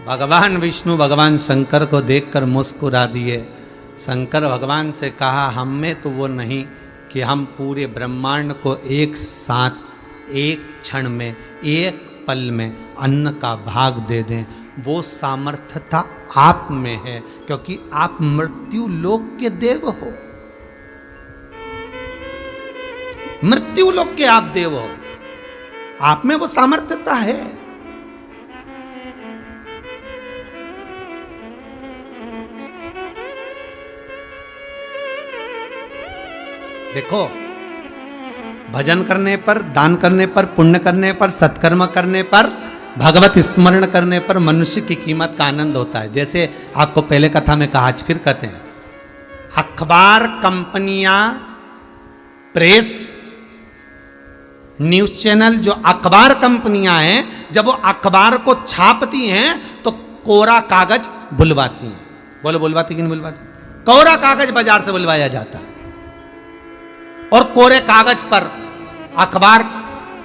भगवान विष्णु भगवान शंकर को देखकर मुस्कुरा दिए। शंकर भगवान से कहा, हम में तो वो नहीं कि हम पूरे ब्रह्मांड को एक साथ एक क्षण में एक पल में अन्न का भाग दे दें। वो सामर्थ्यता आप में है, क्योंकि आप मृत्यु लोक के देव हो। मृत्यु लोक के आप देव हो, आप में वो सामर्थ्यता है। देखो, भजन करने पर, दान करने पर, पुण्य करने पर, सत्कर्म करने पर, भगवत स्मरण करने पर मनुष्य की कीमत का आनंद होता है। जैसे आपको पहले कथा में कहा, आज फिर कहते हैं, अखबार कंपनियां, प्रेस, न्यूज चैनल, जो अखबार कंपनियां हैं, जब वो अखबार को छापती हैं तो कोरा कागज बुलवाती हैं। बोलो, बुलवाती कि नहीं बुलवाती? कोरा कागज बाजार से बुलवाया जाता है और कोरे कागज पर अखबार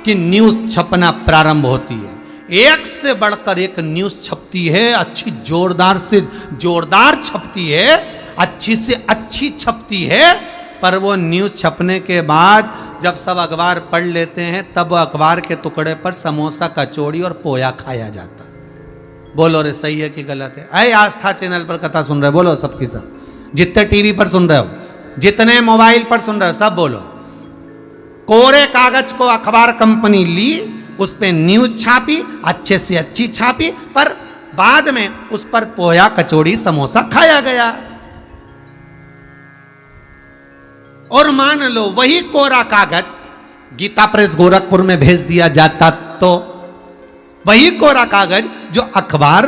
की न्यूज छपना प्रारंभ होती है। एक से बढ़कर एक न्यूज छपती है, अच्छी जोरदार से जोरदार छपती है, अच्छी से अच्छी छपती है। पर वो न्यूज छपने के बाद जब सब अखबार पढ़ लेते हैं, तब अखबार के टुकड़े पर समोसा, कचौड़ी और पोया खाया जाता। बोलो रे, सही है कि गलत है? अरे आस्था चैनल पर कथा सुन रहे, बोलो सबकी सब। जितने टीवी पर सुन रहे हो, जितने मोबाइल पर सुन रहे हो, सब बोलो। कोरे कागज को अखबार कंपनी ली, उस पे न्यूज छापी, अच्छे से अच्छी छापी, पर बाद में उस पर पोया, कचौड़ी, समोसा खाया गया। और मान लो वही कोरा कागज गीता प्रेस गोरखपुर में भेज दिया जाता, तो वही कोरा कागज जो अखबार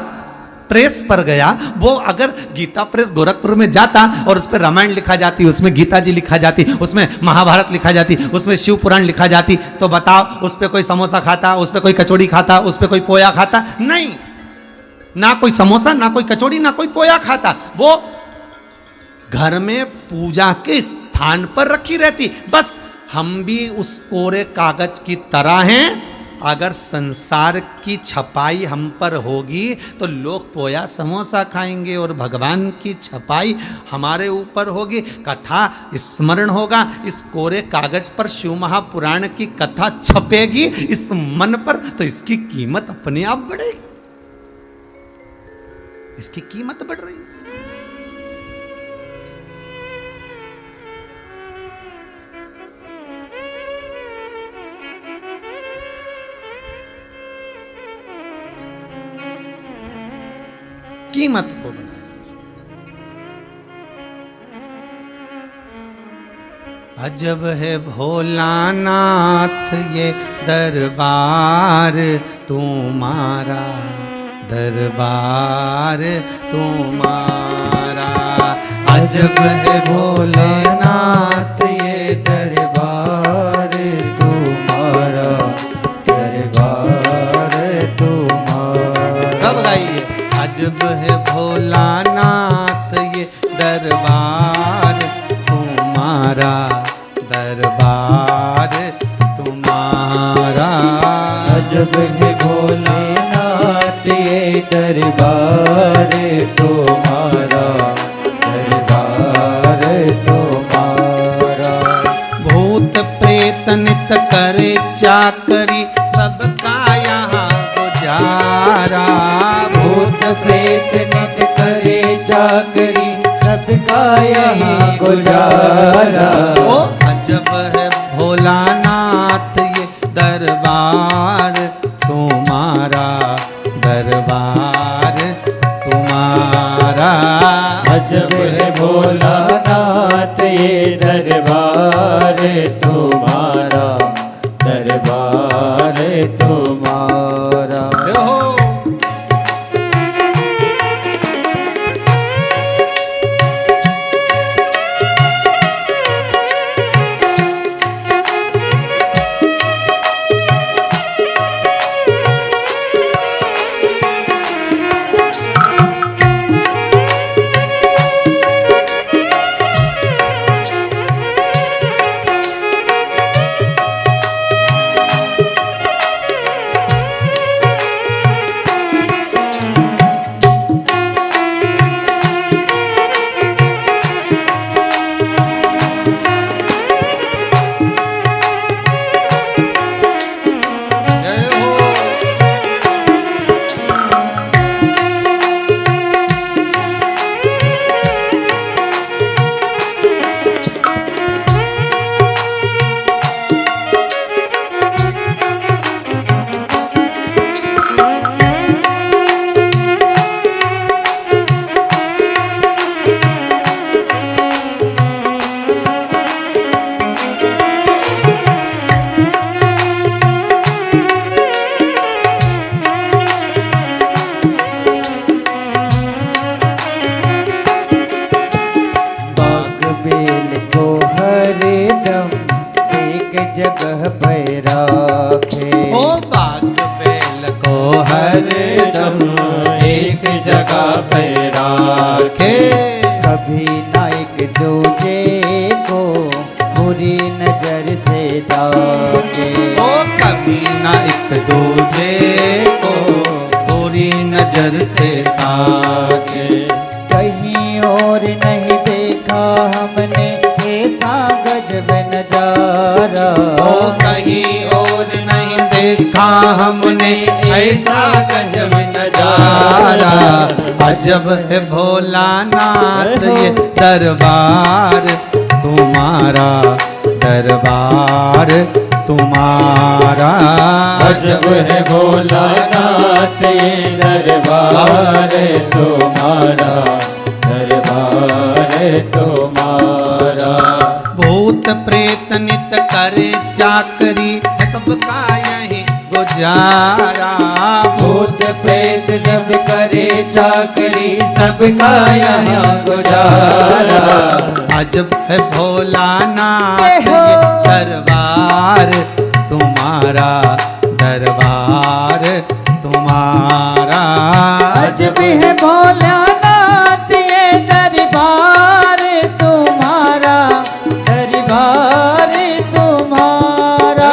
प्रेस पर गया, वो अगर गीता प्रेस गोरखपुर में जाता और उस पर रामायण लिखा जाती, उसमें गीता जी लिखा जाती, उसमें महाभारत लिखा जाती, उसमें शिव पुराण लिखा जाती, तो बताओ उस पर कोई समोसा खाता, उस पर कोई कचौड़ी खाता, उस पर कोई पोया खाता? नहीं, ना कोई समोसा, ना कोई कचौड़ी, ना कोई पोया खाता। वो घर में पूजा के स्थान पर रखी रहती। बस हम भी उस कोरे कागज की तरह हैं। अगर संसार की छपाई हम पर होगी तो लोग पोया समोसा खाएंगे, और भगवान की छपाई हमारे ऊपर होगी, कथा स्मरण होगा। इस कोरे कागज पर शिव महापुराण की कथा छपेगी इस मन पर, तो इसकी कीमत अपने आप बढ़ेगी। इसकी कीमत बढ़ रही है। कीमत को बढ़ाया। अजब है भोलानाथ ये दरबार तुम्हारा, दरबार तुम्हारा। अजब है भोलेनाथ ये दरबार तुम्हारा, दरबार तुम्हारा। सब गाइए। अजब है भोलानाथ ये दरबार तुम्हारा, दरबार तुम्हारा। अजब है भोलेनाथ ये दरबार तुम्हारा, दरबार तुम्हारा। भूत प्रेत नित करे चाकरी, सबका यहाँ गुजारा। भूत प्रेत नित करे चाकरी, सबका यहाँ गुजारा। ओ अजब है भोलानाथ ये दरबार तुम्हारा, दरबार तुम्हारा। अजब है भोलानाथ ये दरबार तुम्हारा, दरबार तुम्हारा। जगह पे राखे। कभी ना एक दूजे को बुरी नजर से ताके। ओ कभी ना एक दूजे को बुरी नजर से ताके। कहीं और नहीं देखा हमने ऐसा गजब नजारा। ओ कहीं और नहीं देखा हमने ऐसा गजब नजारा। अजब है भोलानाथ ये दरबार तुम्हारा, दरबार तुम्हारा। अजब है भोलानाथ ये दरबार तुम्हारा, दरबार तुम्हारा। भूत प्रेत नित करे चाकरी है सबका यही गुजारा। भूत प्रेत जब करे चाकरी सबका यहाँ गुजारा। अजब है भोलानाथ ये दरबार तुम्हारा, दरबार तुम्हारा। अजब है भोलानाथ ये दरबार तुम्हारा, दरबार तुम्हारा।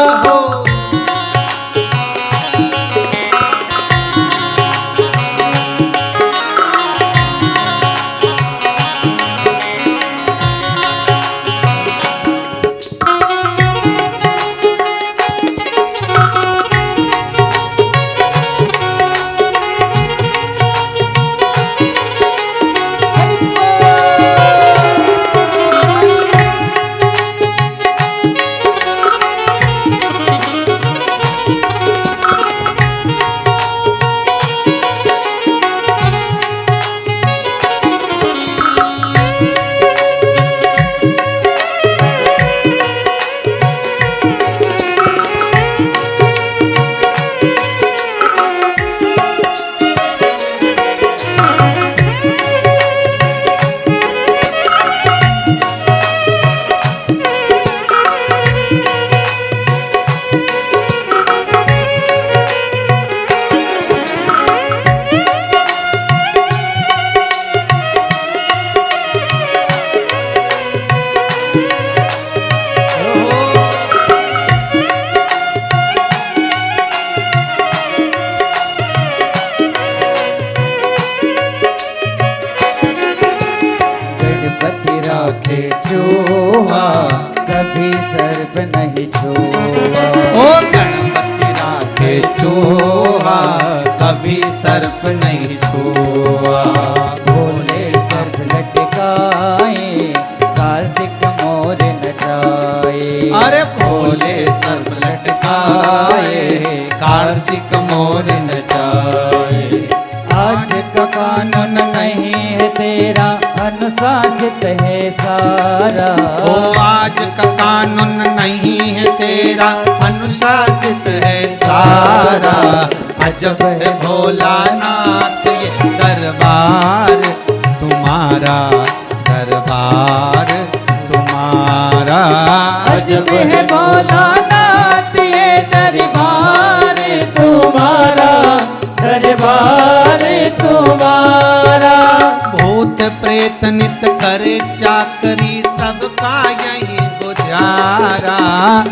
राखे चूहा कभी सर्प नहीं छुआ। ओ गणपति राखे चूहा कभी सर्प नहीं छुआ। भोले सर्प लटकाए कार्तिक मोर नचाए। अरे भोले सर्प लटकाए कार्तिक मोर नचाए। आज का कानून नहीं है तेरा अनुशासित है सारा। ओ आज का कानून नहीं है तेरा अनुशासित है सारा। अजब है भोलानाथ ये दरबार तुम्हारा, दरबार तुम्हारा। अजब है भोलानाथ ये दरबार तुम्हारा, दरबार तुम्हारा। भूत प्रेत नित करे चाकरी सबका यही गुजारा।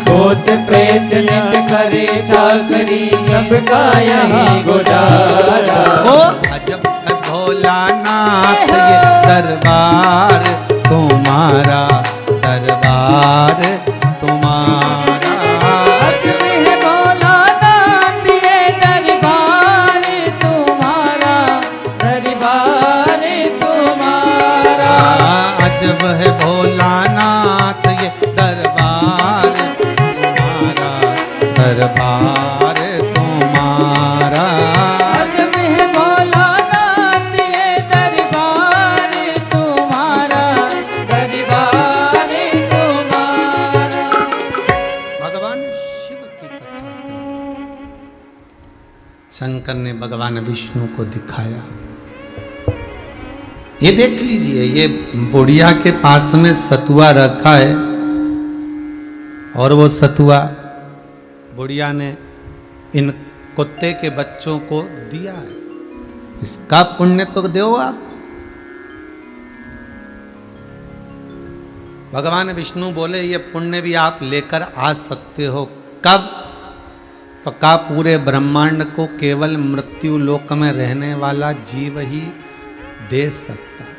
भूत प्रेत नित करे चाकरी सबका यही गुजारा। ओ अजब है भोलानाथ ये दरबार तुम्हारा, दरबार तुम्हारा। अजब है भोलानाथ ये दरबार तुम्हारा, दरबार तुम्हारा। अजब है भोलानाथ ये दरबार तुम्हारा, दरबार तुम्हारा। अजब है भोलानाथ ये दरबार तुम्हारा, दरबार तुम्हारा। भगवान शिव की कथा शंकर ने भगवान विष्णु को दिखाया। ये देख लीजिए, ये बुढ़िया के पास में सतुआ रखा है और वो सतुआ बुढ़िया ने इन कुत्ते के बच्चों को दिया है। इसका पुण्य तो दो आप। भगवान विष्णु बोले ये पुण्य भी आप लेकर आ सकते हो। कब? तो का पूरे ब्रह्मांड को केवल मृत्यु लोक में रहने वाला जीव ही दे सकता है।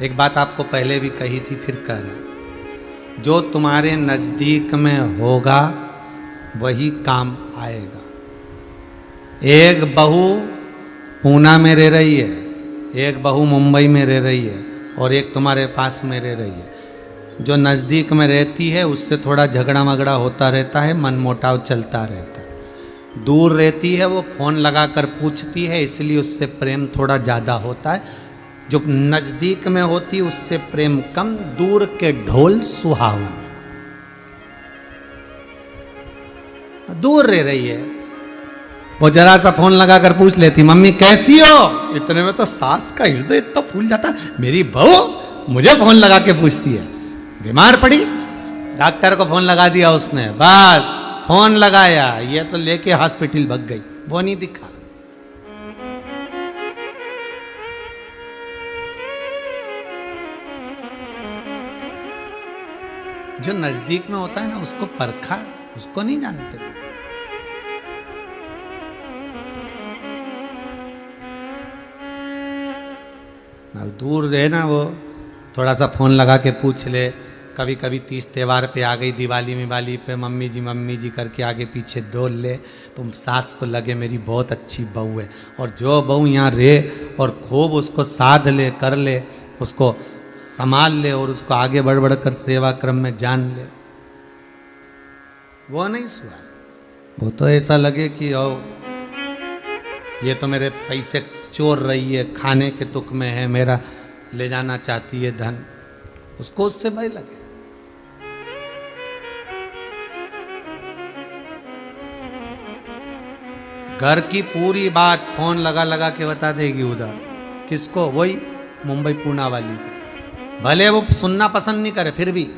एक बात आपको पहले भी कही थी, फिर कह रहा, जो तुम्हारे नजदीक में होगा वही काम आएगा। एक बहू पूना में रह रही है, एक बहू मुंबई में रह रही है, और एक तुम्हारे पास में रह रही है। जो नज़दीक में रहती है उससे थोड़ा झगड़ा मगड़ा होता रहता है, मनमुटाव चलता रहता है। दूर रहती है वो फ़ोन लगा कर पूछती है, इसलिए उससे प्रेम थोड़ा ज़्यादा होता है। जो नज़दीक में होती है उससे प्रेम कम। दूर के ढोल सुहावन। दूर रह रही है वो, जरा सा फोन लगा कर पूछ लेती, मम्मी कैसी हो? इतने में तो सास का हृदय इतना फूल जाता, मेरी बहू मुझे फोन लगा के पूछती है। बीमार पड़ी, डॉक्टर को फोन लगा दिया उसने, बस फोन लगाया, ये तो लेके हॉस्पिटल भाग गई, वो नहीं दिखा। जो नजदीक में होता है ना उसको परखा, उसको नहीं जानते। दूर रहे ना वो, थोड़ा सा फ़ोन लगा के पूछ ले। कभी कभी 30 त्यौहार पे आ गई, दिवाली पे मम्मी जी करके आगे पीछे डोल ले, तुम सास को लगे मेरी बहुत अच्छी बहू है। और जो बहू यहाँ रहे और खूब उसको साध ले, कर ले, उसको संभाल ले और उसको आगे बढ़ बढ़ कर सेवा क्रम में जान ले, वो नहीं सुहा। वो तो ऐसा लगे कि ओ ये तो मेरे पैसे चोर रही है, खाने के तुक में है, मेरा ले जाना चाहती है धन, उसको उससे भय लगे। घर की पूरी बात फोन लगा लगा के बता देगी उधर। किसको? वही मुंबई पूना वाली को। भले वो सुनना पसंद नहीं करे, फिर भी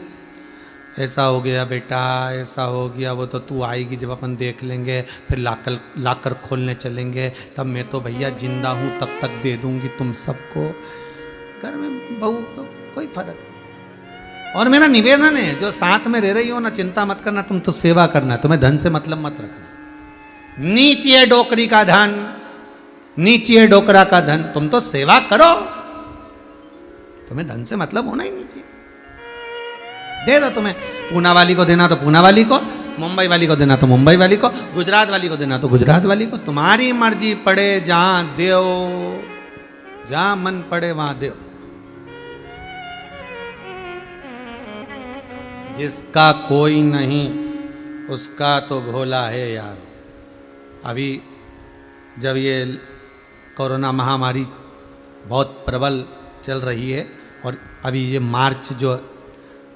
ऐसा हो गया बेटा, ऐसा हो गया, वो तो तू आएगी जब अपन देख लेंगे, फिर लाकर खोलने चलेंगे, तब मैं तो भैया जिंदा हूँ, तब तक दे दूंगी तुम सबको। घर में बहू को कोई फर्क नहीं। और मेरा निवेदन है, जो साथ में रह रही हो ना, चिंता मत करना, तुम तो सेवा करना, तुम्हें धन से मतलब मत रखना। नीची है डोकरी का धन, नीची है डोकरा का धन, तुम तो सेवा करो, तुम्हें धन से मतलब होना ही नहीं चाहिए। दे दो, तुम्हें पूना वाली को देना तो पूना वाली को, मुंबई वाली को देना तो मुंबई वाली को, गुजरात वाली को देना तो गुजरात वाली को, तुम्हारी मर्जी, पड़े जहां देओ, जहां मन पड़े वहां देओ। जिसका कोई नहीं उसका तो भोला है यारो। अभी जब ये कोरोना महामारी बहुत प्रबल चल रही है और अभी ये मार्च जो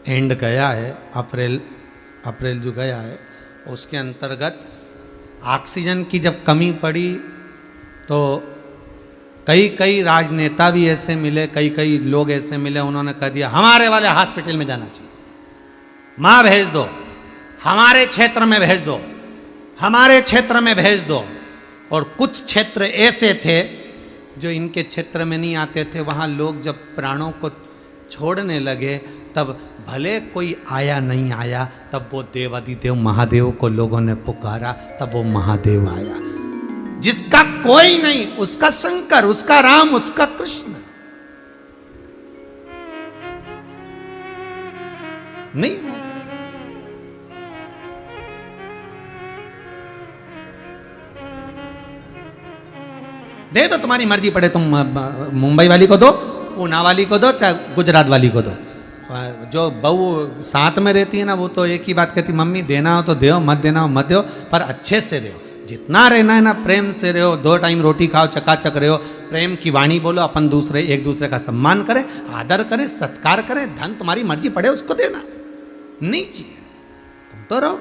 एंड गया है, अप्रैल जो गया है, उसके अंतर्गत ऑक्सीजन की जब कमी पड़ी तो कई राजनेता भी ऐसे मिले, कई लोग ऐसे मिले, उन्होंने कह दिया हमारे वाले हॉस्पिटल में जाना चाहिए, माँ भेज दो, हमारे क्षेत्र में भेज दो, हमारे क्षेत्र में भेज दो। और कुछ क्षेत्र ऐसे थे जो इनके क्षेत्र में नहीं आते थे, वहाँ लोग जब प्राणों को छोड़ने लगे तब भले कोई आया नहीं आया, तब वो देवादिदेव महादेव को लोगों ने पुकारा, तब वो महादेव आया। जिसका कोई नहीं उसका शंकर, उसका राम, उसका कृष्ण नहीं। दे दो, तुम्हारी मर्जी, पड़े तुम मुंबई वाली को दो, पूना वाली को दो, चाहे गुजरात वाली को दो। जो बहू साथ में रहती है ना, वो तो एक ही बात कहती, मम्मी देना हो तो दो, मत देना हो मत दो, पर अच्छे से रहो, जितना रहना है ना प्रेम से रहो, 2 टाइम रोटी खाओ, चकाचक रहो, प्रेम की वाणी बोलो, अपन एक दूसरे का सम्मान करें, आदर करें, सत्कार करें। धन तुम्हारी मर्जी, पड़े उसको देना नहीं चाहिए, तुम तो रहो।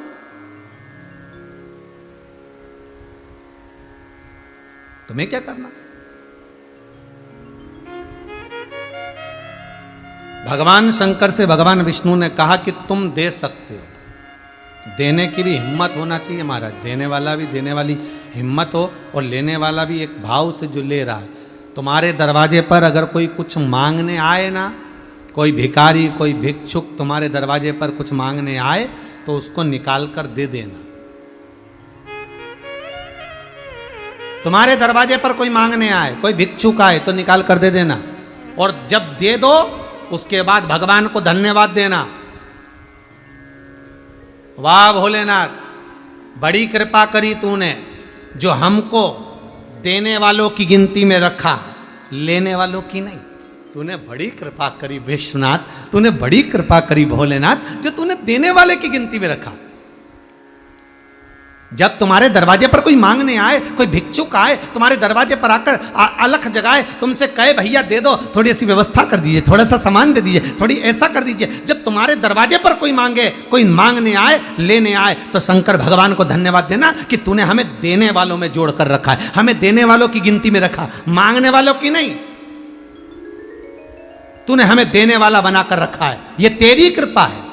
तुम्हें क्या करना? भगवान शंकर से भगवान विष्णु ने कहा कि तुम दे सकते हो, देने की भी हिम्मत होना चाहिए महाराज, देने वाला भी, देने वाली हिम्मत हो और लेने वाला भी एक भाव से जो ले रहा है। तुम्हारे दरवाजे पर अगर कोई कुछ मांगने आए ना, कोई भिखारी कोई भिक्षुक तुम्हारे दरवाजे पर कुछ मांगने आए तो उसको निकाल कर दे देना। तुम्हारे दरवाजे पर कोई मांगने आए, कोई भिक्षुक आए तो निकाल कर दे देना, और जब दे दो उसके बाद भगवान को धन्यवाद देना। वाह भोलेनाथ, बड़ी कृपा करी तूने, जो हमको देने वालों की गिनती में रखा, लेने वालों की नहीं। तूने बड़ी कृपा करी विश्वनाथ, तूने बड़ी कृपा करी भोलेनाथ, जो तूने देने वाले की गिनती में रखा। जब तुम्हारे दरवाजे पर कोई मांगने आए, कोई भिक्षुक आए, तुम्हारे दरवाजे पर आकर अलख जगाए, तुमसे कहे भैया दे दो, थोड़ी सी व्यवस्था कर दीजिए, थोड़ा सा सामान दे दीजिए, थोड़ी ऐसा कर दीजिए। जब तुम्हारे दरवाजे पर कोई मांगे, कोई मांगने आए, लेने आए, तो शंकर भगवान को धन्यवाद देना कि तूने हमें देने वालों में जोड़ कर रखा है, हमें देने वालों की गिनती में रखा, मांगने वालों की नहीं। तूने हमें देने वाला बनाकर रखा है, ये तेरी कृपा है।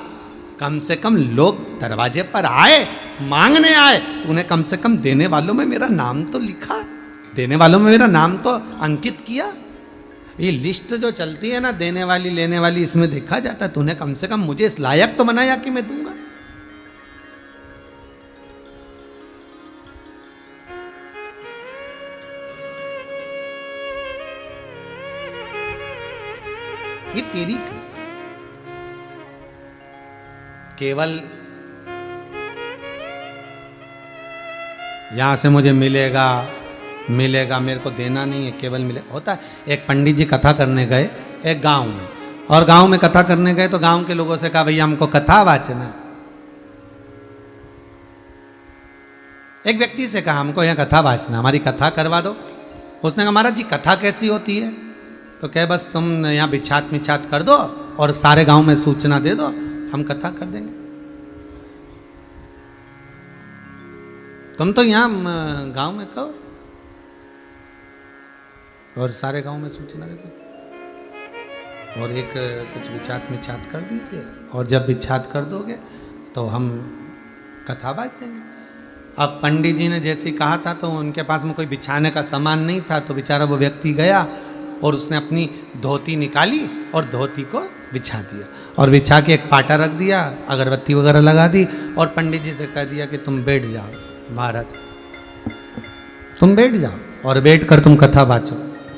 कम से कम लोग दरवाजे पर आए, मांगने आए, तूने कम से कम देने वालों में मेरा नाम तो लिखा, देने वालों में मेरा नाम तो अंकित किया। ये लिस्ट जो चलती है ना, देने वाली लेने वाली, इसमें देखा जाता है तूने कम से कम मुझे इस लायक तो बनाया कि मैं दूंगा। ये तेरी कृपा। केवल यहां से मुझे मिलेगा मिलेगा, मेरे को देना नहीं है, केवल मिले होता है। एक पंडित जी कथा करने गए एक गांव में, और गांव में कथा करने गए तो गांव के लोगों से कहा भैया हमको कथा वाचना। एक व्यक्ति से कहा हमको यहाँ कथा वाचना, हमारी कथा करवा दो। उसने कहा महाराज जी कथा कैसी होती है? तो कहे बस तुम यहाँ बिछात मिछात कर दो और सारे गांव में सूचना दे दो, हम कथा कर देंगे। तुम तो यहाँ गांव में कहो और सारे गांव में सूचना दे दो, और एक कुछ बिछात मिछात कर दीजिए, और जब बिछात कर दोगे तो हम कथा बाज देंगे। अब पंडित जी ने जैसे कहा था तो उनके पास में कोई बिछाने का सामान नहीं था, तो बेचारा वो व्यक्ति गया और उसने अपनी धोती निकाली और धोती को बिछा दिया, और बिछा के एक पाटा रख दिया, अगरबत्ती वगैरह लगा दी, और पंडित जी से कह दिया कि तुम बैठ जाओ महाराज, तुम बैठ जाओ और बैठ कर तुम कथा वाचो।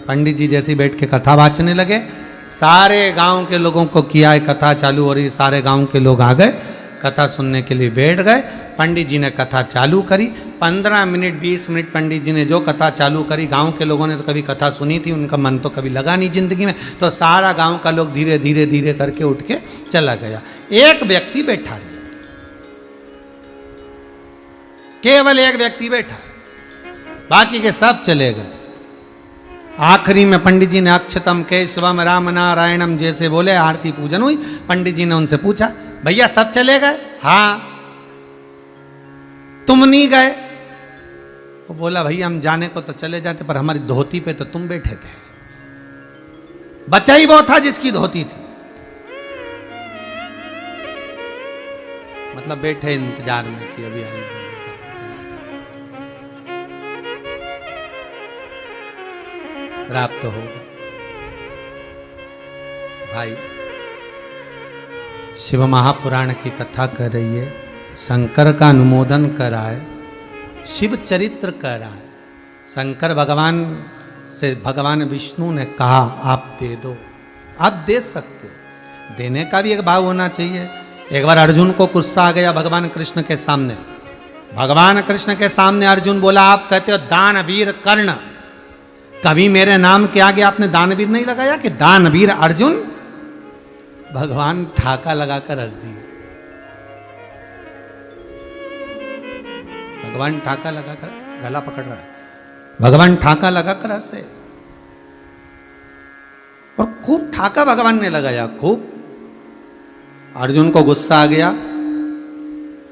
पंडित जी जैसे बैठ के कथा वाचने लगे, सारे गांव के लोगों को किया है कथा चालू, और ये सारे गांव के लोग आ गए, कथा सुनने के लिए बैठ गए। पंडित जी ने कथा चालू करी, 15 मिनट 20 मिनट पंडित जी ने जो कथा चालू करी, गांव के लोगों ने तो कभी कथा सुनी थी, उनका मन तो कभी लगा नहीं जिंदगी में, तो सारा गांव का लोग धीरे धीरे धीरे करके उठ के चला गया। एक व्यक्ति बैठा रहा, केवल एक व्यक्ति बैठा, बाकी के सब चले गए। आखिरी में पंडित जी ने अक्षतम केशवम राम नारायणम जैसे बोले, आरती पूजन हुई। पंडित जी ने उनसे पूछा भैया सब चले गए? हाँ। तुम नहीं गए? वो बोला भैया हम जाने को तो चले जाते, पर हमारी धोती पे तो तुम बैठे थे। बच्चा ही वो था जिसकी धोती थी, मतलब बैठे इंतजार में कि अभी आएंगे। रात तो होगा भाई। शिव महापुराण की कथा कर रही है, शंकर का अनुमोदन कराए, शिव चरित्र कराए। शंकर भगवान से भगवान विष्णु ने कहा आप दे दो, आप दे सकते हो, देने का भी एक भाव होना चाहिए। एक बार अर्जुन को गुस्सा आ गया भगवान कृष्ण के सामने। भगवान कृष्ण के सामने अर्जुन बोला आप कहते हो दानवीर कर्ण, कभी मेरे नाम के आगे आपने दानवीर नहीं लगाया कि दानवीर अर्जुन? भगवान ठाका लगाकर हंस दिए। भगवान ठाका लगाकर गला पकड़ रहा है, भगवान ठाका लगाकर हंसे, और खूब ठाका भगवान ने लगाया, खूब। अर्जुन को गुस्सा आ गया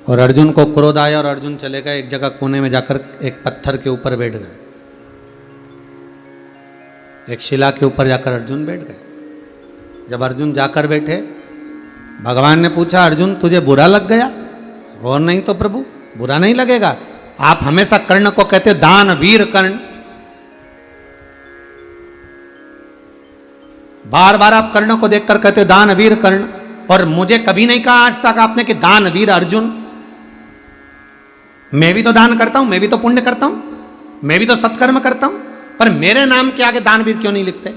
और अर्जुन को क्रोध आया, और अर्जुन चले गए एक जगह कोने में जाकर एक पत्थर के ऊपर बैठ गए, एक शिला के ऊपर जाकर अर्जुन बैठ गए। जब अर्जुन जाकर बैठे, भगवान ने पूछा अर्जुन तुझे बुरा लग गया? और नहीं तो प्रभु, बुरा नहीं लगेगा। आप हमेशा कर्ण को कहते हो दानवीर कर्ण, बार बार आप कर्ण को देखकर कहते हो दानवीर कर्ण, और मुझे कभी नहीं कहा आज तक आपने कि दानवीर अर्जुन। मैं भी तो दान करता हूं, मैं भी तो पुण्य करता हूं, मैं भी तो सत्कर्म करता हूं, पर मेरे नाम के आगे दानवीर क्यों नहीं लिखते?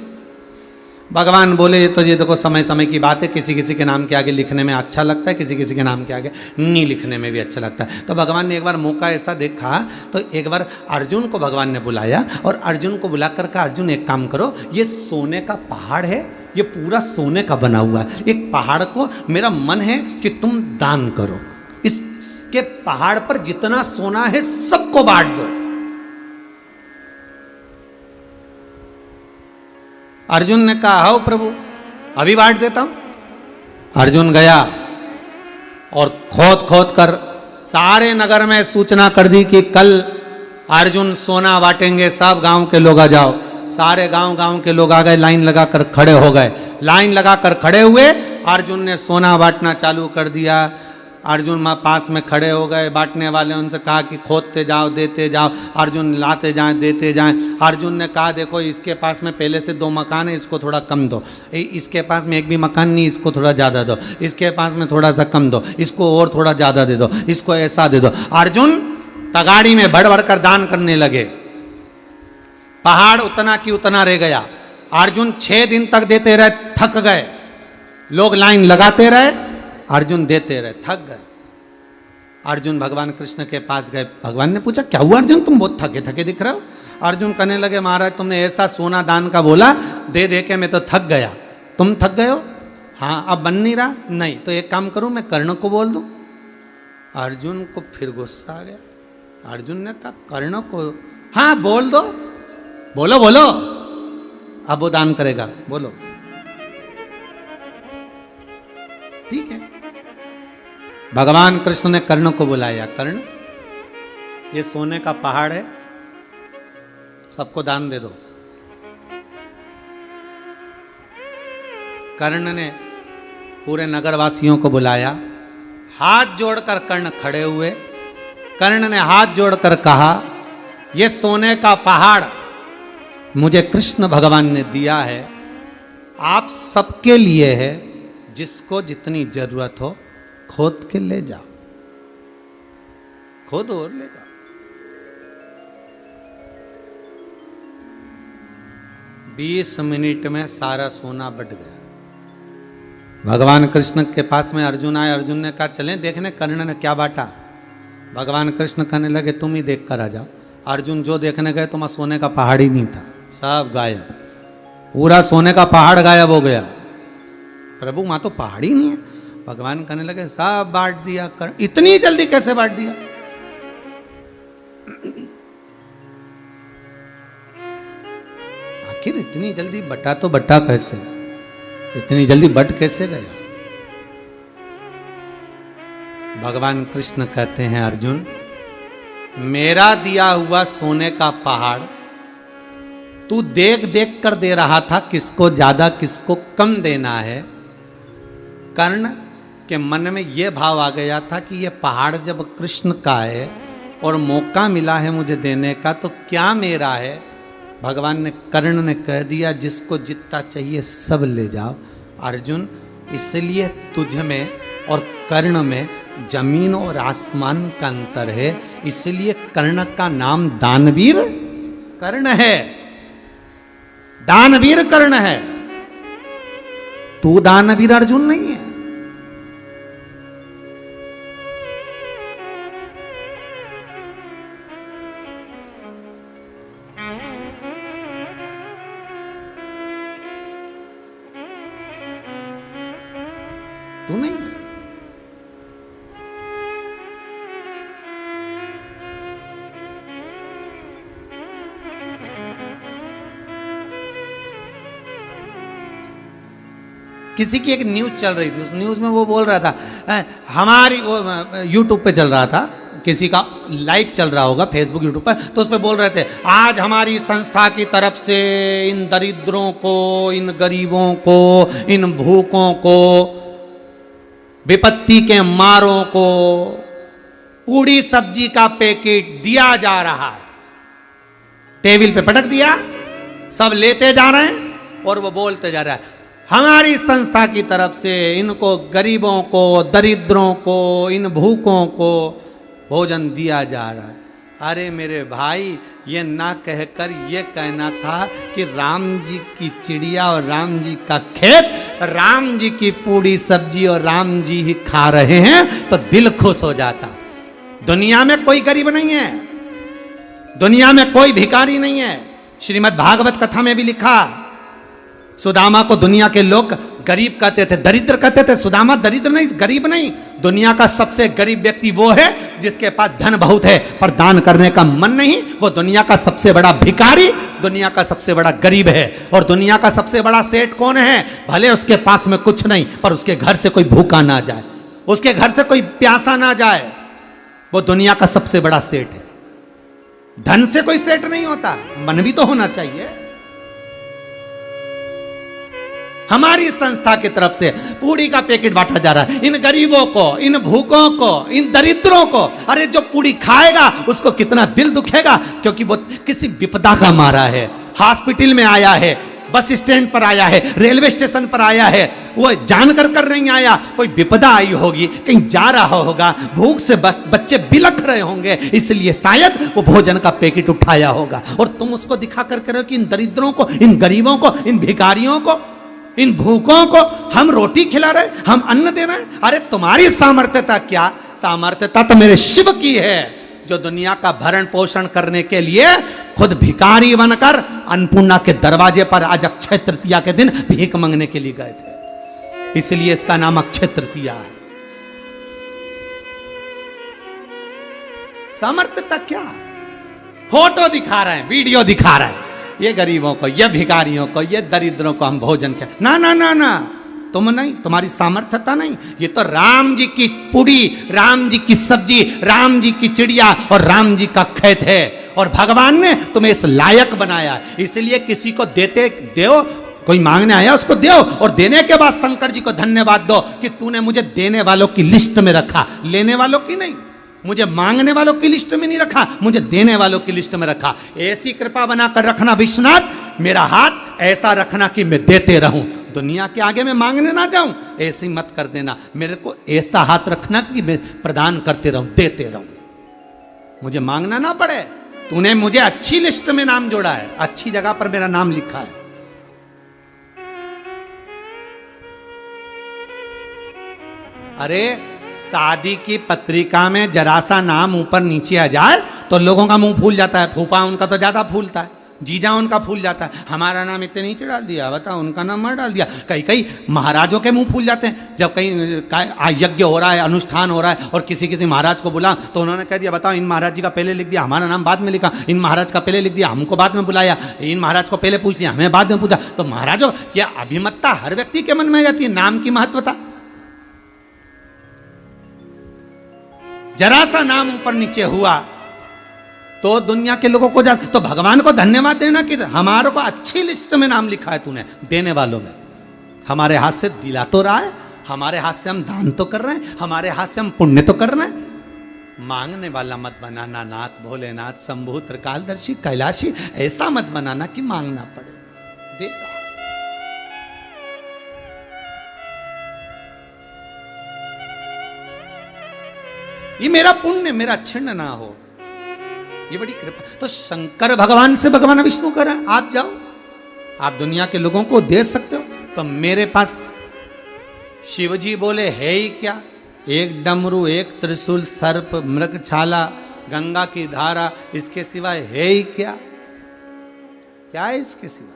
भगवान बोले ये तो ये देखो समय समय की बात है, किसी किसी के नाम के आगे लिखने में अच्छा लगता है, किसी किसी के नाम के आगे नहीं लिखने में भी अच्छा लगता है। तो भगवान ने एक बार मौका ऐसा देखा, तो एक बार अर्जुन को भगवान ने बुलाया और अर्जुन को बुलाकर कहा अर्जुन एक काम करो, ये सोने का पहाड़ है, ये पूरा सोने का बना हुआ है, एक पहाड़ को मेरा मन है कि तुम दान करो, इसके पहाड़ पर जितना सोना है सबको बांट दो। अर्जुन ने कहा आओ प्रभु अभी बांट देता हूं। अर्जुन गया और खोद खोद कर सारे नगर में सूचना कर दी कि कल अर्जुन सोना बांटेंगे, सब गांव के लोग आ जाओ। सारे गांव के लोग आ गए, लाइन लगाकर खड़े हो गए। लाइन लगाकर खड़े हुए, अर्जुन ने सोना बांटना चालू कर दिया। अर्जुन माँ पास में खड़े हो गए, बांटने वाले उनसे कहा कि खोदते जाओ देते जाओ, अर्जुन लाते जाएं देते जाएं। अर्जुन ने कहा देखो इसके पास में पहले से 2 मकान है, इसको थोड़ा कम दो, इसके पास में एक भी मकान नहीं, इसको थोड़ा ज़्यादा दो, इसके पास में थोड़ा सा कम दो, इसको और थोड़ा ज़्यादा दे दो, इसको ऐसा दे दो। अर्जुन तगाड़ी में बढ़ बढ़ कर दान करने लगे। पहाड़ उतना की उतना रह गया। अर्जुन 6 दिन तक देते रहे, थक गए। लोग लाइन लगाते रहे, अर्जुन देते रहे, थक गए। अर्जुन भगवान कृष्ण के पास गए। भगवान ने पूछा क्या हुआ अर्जुन, तुम बहुत थके थके दिख रहे हो? अर्जुन कहने लगे महाराज तुमने ऐसा सोना दान का बोला, दे दे के मैं तो थक गया। तुम थक गए हो? हाँ। अब बन नहीं रहा? नहीं। तो एक काम करूं, मैं कर्ण को बोल दूं? अर्जुन को फिर गुस्सा आ गया। अर्जुन ने कहा कर्ण को? हाँ बोल दो, बोलो बोलो, अब वो दान करेगा, बोलो। ठीक है। भगवान कृष्ण ने कर्ण को बुलाया। कर्ण ये सोने का पहाड़ है, सबको दान दे दो। कर्ण ने पूरे नगरवासियों को बुलाया। हाथ जोड़कर कर्ण खड़े हुए। कर्ण ने हाथ जोड़कर कहा ये सोने का पहाड़ मुझे कृष्ण भगवान ने दिया है, आप सबके लिए है, जिसको जितनी जरूरत हो खोद के ले जाओ, खोद और ले जाओ। बीस मिनट में सारा सोना बढ़ गया। भगवान कृष्ण के पास में अर्जुन आए। अर्जुन ने कहा चलें देखने कर्ण ने क्या बांटा। भगवान कृष्ण कहने लगे तुम ही देख कर आ जाओ। अर्जुन जो देखने गए तो वहां सोने का पहाड़ ही नहीं था, सब गायब, पूरा सोने का पहाड़ गायब हो गया। प्रभु वहां तो पहाड़ ही नहीं है। भगवान कहने लगे सब बांट दिया। इतनी जल्दी कैसे बांट दिया? आखिर इतनी जल्दी बटा तो बटा कैसे, इतनी जल्दी बट कैसे गया? भगवान कृष्ण कहते हैं अर्जुन मेरा दिया हुआ सोने का पहाड़ तू देख देख कर दे रहा था, किसको ज्यादा किसको कम देना है। कर्ण के मन में यह भाव आ गया था कि यह पहाड़ जब कृष्ण का है और मौका मिला है मुझे देने का, तो क्या मेरा है। भगवान ने कर्ण ने कह दिया जिसको जितना चाहिए सब ले जाओ। अर्जुन इसलिए तुझ में और कर्ण में जमीन और आसमान का अंतर है, इसलिए कर्ण का नाम दानवीर कर्ण है, दानवीर कर्ण है। तू दानवीर अर्जुन नहीं है। तू नहीं है। किसी की एक न्यूज चल रही थी, उस न्यूज में वो बोल रहा था हमारी, वो यूट्यूब पे चल रहा था, किसी का लाइव चल रहा होगा फेसबुक यूट्यूब पर, तो उस पर बोल रहे थे आज हमारी संस्था की तरफ से इन दरिद्रों को, इन गरीबों को, इन भूखों को, विपत्ति के मारों को पूड़ी सब्जी का पैकेट दिया जा रहा है, टेबल पे पटक दिया, सब लेते जा रहे हैं और वो बोलते जा रहा है हमारी संस्था की तरफ से इनको गरीबों को, दरिद्रों को, इन भूखों को भोजन दिया जा रहा है। अरे मेरे भाई, ये ना कहकर ये कहना था कि राम जी की चिड़िया और राम जी का खेत, राम जी की पूड़ी सब्जी और राम जी ही खा रहे हैं तो दिल खुश हो जाता। दुनिया में कोई गरीब नहीं है, दुनिया में कोई भिखारी नहीं है। श्रीमद् भागवत कथा में भी लिखा, सुदामा को दुनिया के लोग गरीब कहते थे, दरिद्र कहते थे। सुदामा दरिद्र नहीं, गरीब नहीं। दुनिया का सबसे गरीब व्यक्ति वो है जिसके पास धन बहुत है पर दान करने का मन नहीं। वो दुनिया का सबसे बड़ा भिखारी, दुनिया का सबसे बड़ा गरीब है। और दुनिया का सबसे बड़ा सेठ कौन है? भले उसके पास में कुछ नहीं पर उसके घर से कोई भूखा ना जाए, उसके घर से कोई प्यासा ना जाए, वो दुनिया का सबसे बड़ा सेठ है। धन से कोई सेठ नहीं होता, मन भी तो होना चाहिए। हमारी संस्था की तरफ से पूड़ी का पैकेट बांटा जा रहा है इन गरीबों को, इन भूखों को, इन दरिद्रों को। अरे जो पूड़ी खाएगा उसको कितना दिल दुखेगा, क्योंकि वो किसी विपदा का मारा है, हॉस्पिटल में आया है, बस स्टैंड पर आया है, रेलवे स्टेशन पर आया है, वो जानकर कर नहीं आया, कोई विपदा आई होगी, कहीं जा रहा होगा, भूख से बच्चे बिलख रहे होंगे, इसलिए शायद वो भोजन का पैकेट उठाया होगा। और तुम उसको दिखा कर करो कि इन दरिद्रों को, इन गरीबों को, इन भिखारियों को, इन भूखों को हम रोटी खिला रहे, हम अन्न दे रहे हैं। अरे तुम्हारी सामर्थ्यता क्या? सामर्थ्यता तो मेरे शिव की है, जो दुनिया का भरण पोषण करने के लिए खुद भिखारी बनकर अन्नपूर्णा के दरवाजे पर आज अक्षय तृतीया के दिन भीख मांगने के लिए गए थे। इसलिए इसका नाम अक्षय तृतीया है। सामर्थ्यता क्या? फोटो दिखा रहे हैं, वीडियो दिखा रहे हैं, ये गरीबों को, ये भिखारियों को, ये दरिद्रों को हम भोजन के। ना ना ना ना, तुम नहीं, तुम्हारी सामर्थ्यता नहीं। ये तो राम जी की पूड़ी, राम जी की सब्जी, राम जी की चिड़िया और राम जी का खेत है। और भगवान ने तुम्हें इस लायक बनाया, इसलिए किसी को देते दो, कोई मांगने आया उसको दो, और देने के बाद शंकर जी को धन्यवाद दो कि तूने मुझे देने वालों की लिस्ट में रखा, लेने वालों की नहीं। मुझे मांगने वालों की लिस्ट में नहीं रखा, मुझे देने वालों की लिस्ट में रखा। ऐसी कृपा बनाकर रखना विश्वनाथ, मेरा हाथ ऐसा रखना कि मैं देते रहूं, दुनिया के आगे मैं मांगने ना जाऊं। ऐसी मत कर देना, मेरे को ऐसा हाथ रखना कि मैं प्रदान करते रहूं, देते रहूं, मुझे मांगना ना पड़े। तूने मुझे अच्छी लिस्ट में नाम जोड़ा है, अच्छी जगह पर मेरा नाम लिखा है। अरे शादी की पत्रिका में जरा सा नाम ऊपर नीचे आ जाए तो लोगों का मुंह फूल जाता है। फूफा उनका तो ज्यादा फूलता है, जीजा उनका फूल जाता है, हमारा नाम इतने नीचे डाल दिया, बताओ उनका नाम मर डाल दिया। कई कई महाराजों के मुंह फूल जाते हैं, जब कहीं यज्ञ हो रहा है, अनुष्ठान हो रहा है और किसी किसी महाराज को बुला तो उन्होंने कह दिया बताओ इन महाराज जी का पहले लिख दिया, हमारा नाम बाद में लिखा, इन महाराज का पहले लिख दिया, हमको बाद में बुलाया, इन महाराज को पहले पूछ लिया, हमें बाद में पूछा। तो महाराजों क्या अभिमतता हर व्यक्ति के मन में आ जाती है, नाम की महत्वता। जरा सा नाम ऊपर नीचे हुआ तो दुनिया के लोगों को तो भगवान को धन्यवाद देना कि हमारे को अच्छी लिस्ट में नाम लिखा है तूने, देने वालों में। हमारे हाथ से दिला तो रहा है, हमारे हाथ से हम दान तो कर रहे हैं, हमारे हाथ से हम पुण्य तो कर रहे हैं। मांगने वाला मत बनाना नाथ भोलेनाथ शंभु त्रिकालदर्शी कैलाशी, ऐसा मत बनाना कि मांगना पड़े, दे रहा। ये मेरा पुण्य मेरा छिन्न ना हो, ये बड़ी कृपा। तो शंकर भगवान से भगवान विष्णु कह रहे हैं आप जाओ, आप दुनिया के लोगों को दे सकते हो। तो मेरे पास शिवजी बोले है ही क्या, एक डमरू, एक त्रिशूल, सर्प, मृग छाला, गंगा की धारा, इसके सिवाय है ही क्या? क्या है इसके सिवाय?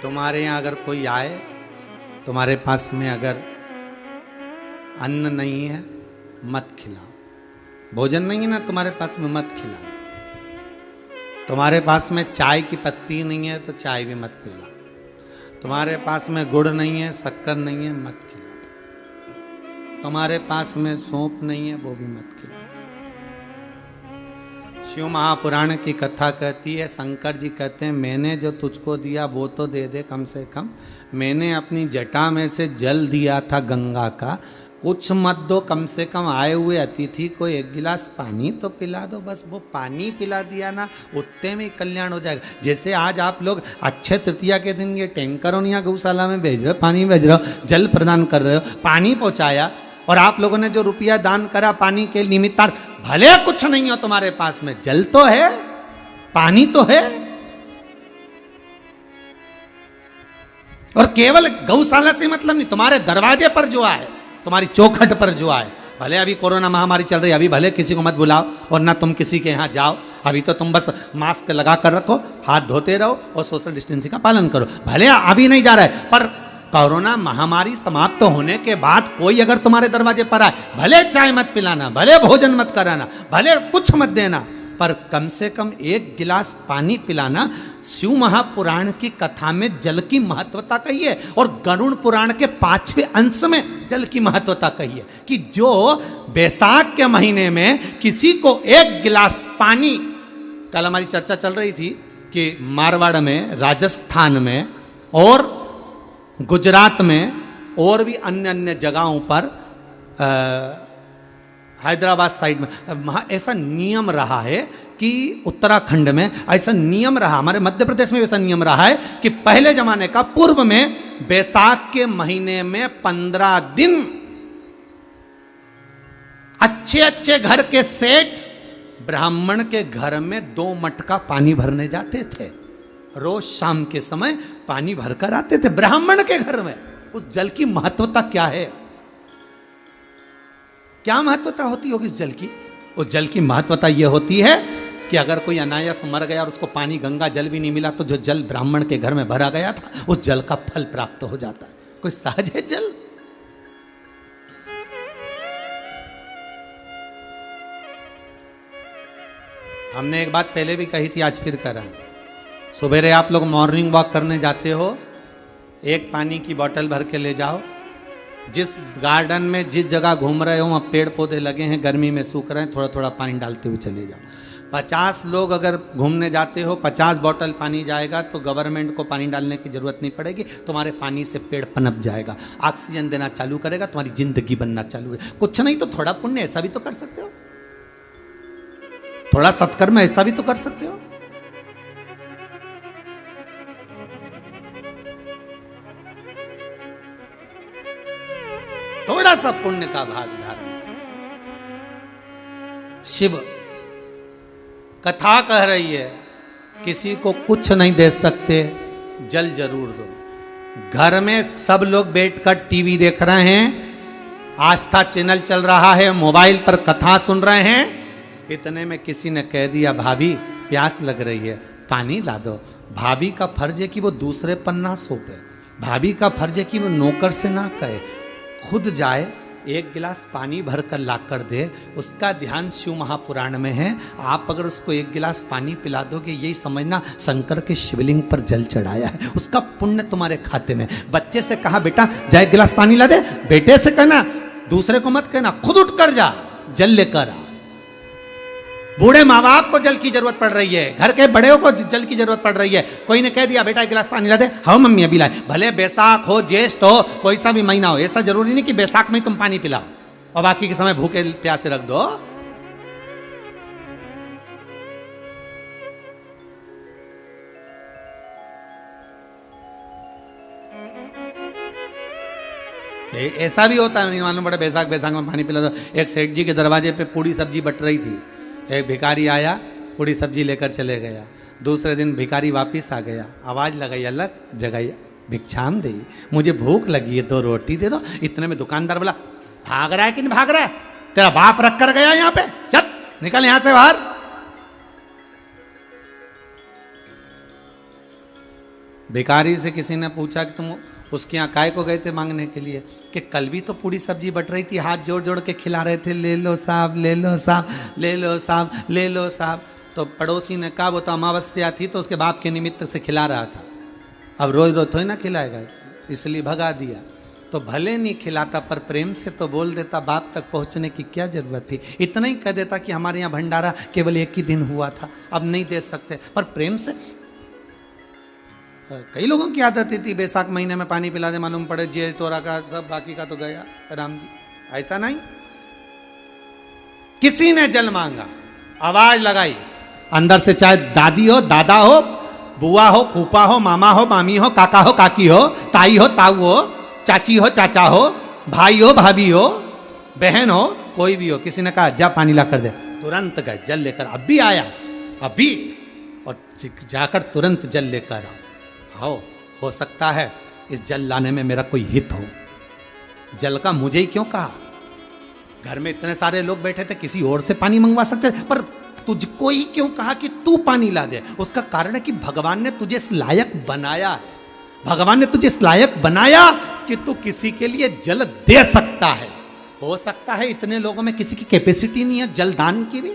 तुम्हारे यहाँ अगर कोई आए, तुम्हारे पास में अगर अन्न नहीं है मत खिलाओ, भोजन नहीं है ना तुम्हारे पास में मत खिलाओ, तुम्हारे पास में चाय की पत्ती नहीं है तो चाय भी मत पिलाओ, तुम्हारे पास में गुड़ नहीं है, शक्कर नहीं है, मत खिलाओ, तुम्हारे पास में सौंफ नहीं है वो भी मत खिलाओ। शिव महापुराण की कथा कहती है, शंकर जी कहते हैं मैंने जो तुझको दिया वो तो दे दे कम से कम। मैंने अपनी जटा में से जल दिया था गंगा का, कुछ मत दो, कम से कम आए हुए अतिथि को एक गिलास पानी तो पिला दो। बस वो पानी पिला दिया ना, उतने में कल्याण हो जाएगा। जैसे आज आप लोग अक्षय तृतीया के दिन ये टैंकरों या गौशाला में भेज रहे हो, पानी भेज रहे हो, जल प्रदान कर रहे हो, पानी पहुंचाया, और आप लोगों ने जो रुपया दान करा पानी के निमित्तार्थ, भले कुछ नहीं हो तुम्हारे पास में, जल तो है, पानी तो है। और केवल गौशाला से मतलब नहीं, तुम्हारे दरवाजे पर जो आए, तुम्हारी चौखट पर जो आए, भले अभी कोरोना महामारी चल रही है, अभी भले किसी को मत बुलाओ और ना तुम किसी के यहाँ जाओ, अभी तो तुम बस मास्क लगा कर रखो, हाथ धोते रहो और सोशल डिस्टेंसिंग का पालन करो। भले अभी नहीं जा रहा है, पर कोरोना महामारी समाप्त होने के बाद कोई अगर तुम्हारे दरवाजे पर आए, भले चाय मत पिलाना, भले भोजन मत कराना, भले कुछ मत देना, पर कम से कम एक गिलास पानी पिलाना। शिव महापुराण की कथा में जल की महत्वता कही है, और गरुड़ पुराण के 5वें अंश में जल की महत्वता कही है कि जो बैसाख के महीने में किसी को एक गिलास पानी, कल हमारी चर्चा चल रही थी कि मारवाड़ में, राजस्थान में और गुजरात में और भी अन्य अन्य जगहों पर, हैदराबाद साइड में ऐसा नियम रहा है कि उत्तराखंड में ऐसा नियम रहा, हमारे मध्य प्रदेश में ऐसा नियम रहा है कि पहले जमाने का, पूर्व में बैसाख के महीने में 15 दिन अच्छे अच्छे घर के सेठ ब्राह्मण के घर में 2 मटका पानी भरने जाते थे। रोज शाम के समय पानी भरकर आते थे ब्राह्मण के घर में। उस जल की महत्वता क्या है? क्या महत्वता होती होगी इस जल की? उस जल की महत्वता यह होती है कि अगर कोई अनायास मर गया और उसको पानी, गंगा जल भी नहीं मिला, तो जो जल ब्राह्मण के घर में भरा गया था, उस जल का फल प्राप्त हो जाता है। कोई सहज है जल? हमने एक बात पहले भी कही थी, आज फिर करा। सुबेरे आप लोग मॉर्निंग वॉक करने जाते हो, एक पानी की बोतल भर के ले जाओ। जिस गार्डन में, जिस जगह घूम रहे हो वहाँ पेड़ पौधे लगे हैं, गर्मी में सूख रहे हैं, थोड़ा थोड़ा पानी डालते हुए चले जाओ। 50 लोग अगर घूमने जाते हो, 50 बोतल पानी जाएगा, तो गवर्नमेंट को पानी डालने की जरूरत नहीं पड़ेगी। तुम्हारे पानी से पेड़ पनप जाएगा, ऑक्सीजन देना चालू करेगा, तुम्हारी जिंदगी बनना चालू है। कुछ नहीं तो थोड़ा पुण्य ऐसा भी तो कर सकते हो, थोड़ा सत्कर्म ऐसा भी तो कर सकते हो। थोड़ा सा पुण्य का भाग धारण करो। शिव कथा कह रही है, किसी को कुछ नहीं दे सकते, जल जरूर दो। घर में सब लोग बैठकर टीवी देख रहे हैं, आस्था चैनल चल रहा है, मोबाइल पर कथा सुन रहे हैं, इतने में किसी ने कह दिया भाभी प्यास लग रही है, पानी ला दो। भाभी का फर्ज है कि वो दूसरे पर ना सौंपे, भाभी का फर्ज है कि वो नौकर से ना कहे, खुद जाए, एक गिलास पानी भर कर ला कर दे। उसका ध्यान शिव महापुराण में है। आप अगर उसको एक गिलास पानी पिला दोगे, यही समझना शंकर के शिवलिंग पर जल चढ़ाया है, उसका पुण्य तुम्हारे खाते में। बच्चे से कहा बेटा जा एक गिलास पानी ला दे, बेटे से कहना, दूसरे को मत कहना, खुद उठ कर जा जल लेकर आ। बूढ़े माँ बाप को जल की जरूरत पड़ रही है, घर के बड़े को जल की जरूरत पड़ रही है। कोई ने कह दिया बेटा एक गिलास पानी ला दे, हाँ मम्मी अभी लाए। भले बैसाख हो, ज्येष्ठ हो, कोई सा भी महीना हो, ऐसा जरूरी नहीं कि बैसाख में तुम पानी पिलाओ और बाकी के समय भूखे प्यासे रख दो। ऐसा भी होता है, मालूम पड़ा बैसाख में पानी पिला दो। एक सेठ जी के दरवाजे पे पूड़ी सब्जी बट रही थी, एक भिखारी आया, पूड़ी सब्जी लेकर चले गया। दूसरे दिन भिखारी वापस आ गया, आवाज लगाई अलग जगह, भिक्षाम दे, मुझे भूख लगी है, 2 रोटी दे दो। इतने में दुकानदार बोला भाग रहा है कि नहीं भाग रहा है, तेरा बाप रख कर गया यहाँ पे, चल निकल यहां से बाहर। भिखारी से किसी ने पूछा कि तुम उसके यहाँ काय को गए थे मांगने के लिए, कि कल भी तो पूरी सब्जी बट रही थी, हाथ जोड़ जोड़ के खिला रहे थे, ले लो साहब, ले लो साहब, ले लो साहब, ले लो साहब। तो पड़ोसी ने कहा वो तो अमावस्या थी तो उसके बाप के निमित्त से खिला रहा था, अब रोज रोज थोड़ी ना खिलाएगा, इसलिए भगा दिया। तो भले नहीं खिलाता पर प्रेम से तो बोल देता, बाप तक पहुंचने की क्या जरूरत थी। इतना ही कह देता कि हमारे यहाँ भंडारा केवल एक ही दिन हुआ था, अब नहीं दे सकते, पर प्रेम से। कई लोगों की आदत थी बैसाख महीने में पानी पिला दे, मालूम पड़े जे तोरा का सब, बाकी का तो गया। राम जी ऐसा नहीं, किसी ने जल मांगा, आवाज लगाई, अंदर से चाहे दादी हो, दादा हो, बुआ हो, फूफा हो, मामा हो, मामी हो, काका हो, काकी हो, ताई हो, ताऊ हो, चाची हो, चाचा हो, भाई हो, भाभी हो, बहन हो, कोई भी हो, किसी ने कहा जा पानी ला कर दे, तुरंत गए जल लेकर, अभी आया अभी, और जाकर तुरंत जल लेकर आओ। हो सकता है इस जल लाने में मेरा कोई हित हो, जल का मुझे ही क्यों कहा? घर में इतने सारे लोग बैठे थे, किसी और से पानी मंगवा सकते थे, पर तुझको ही क्यों कहा कि तू पानी ला दे? उसका कारण है कि भगवान ने तुझे इस लायक बनाया है, भगवान ने तुझे इस लायक बनाया कि तू किसी के लिए जल दे सकता है। हो सकता है इतने लोगों में किसी की कैपेसिटी नहीं है जल दान की भी,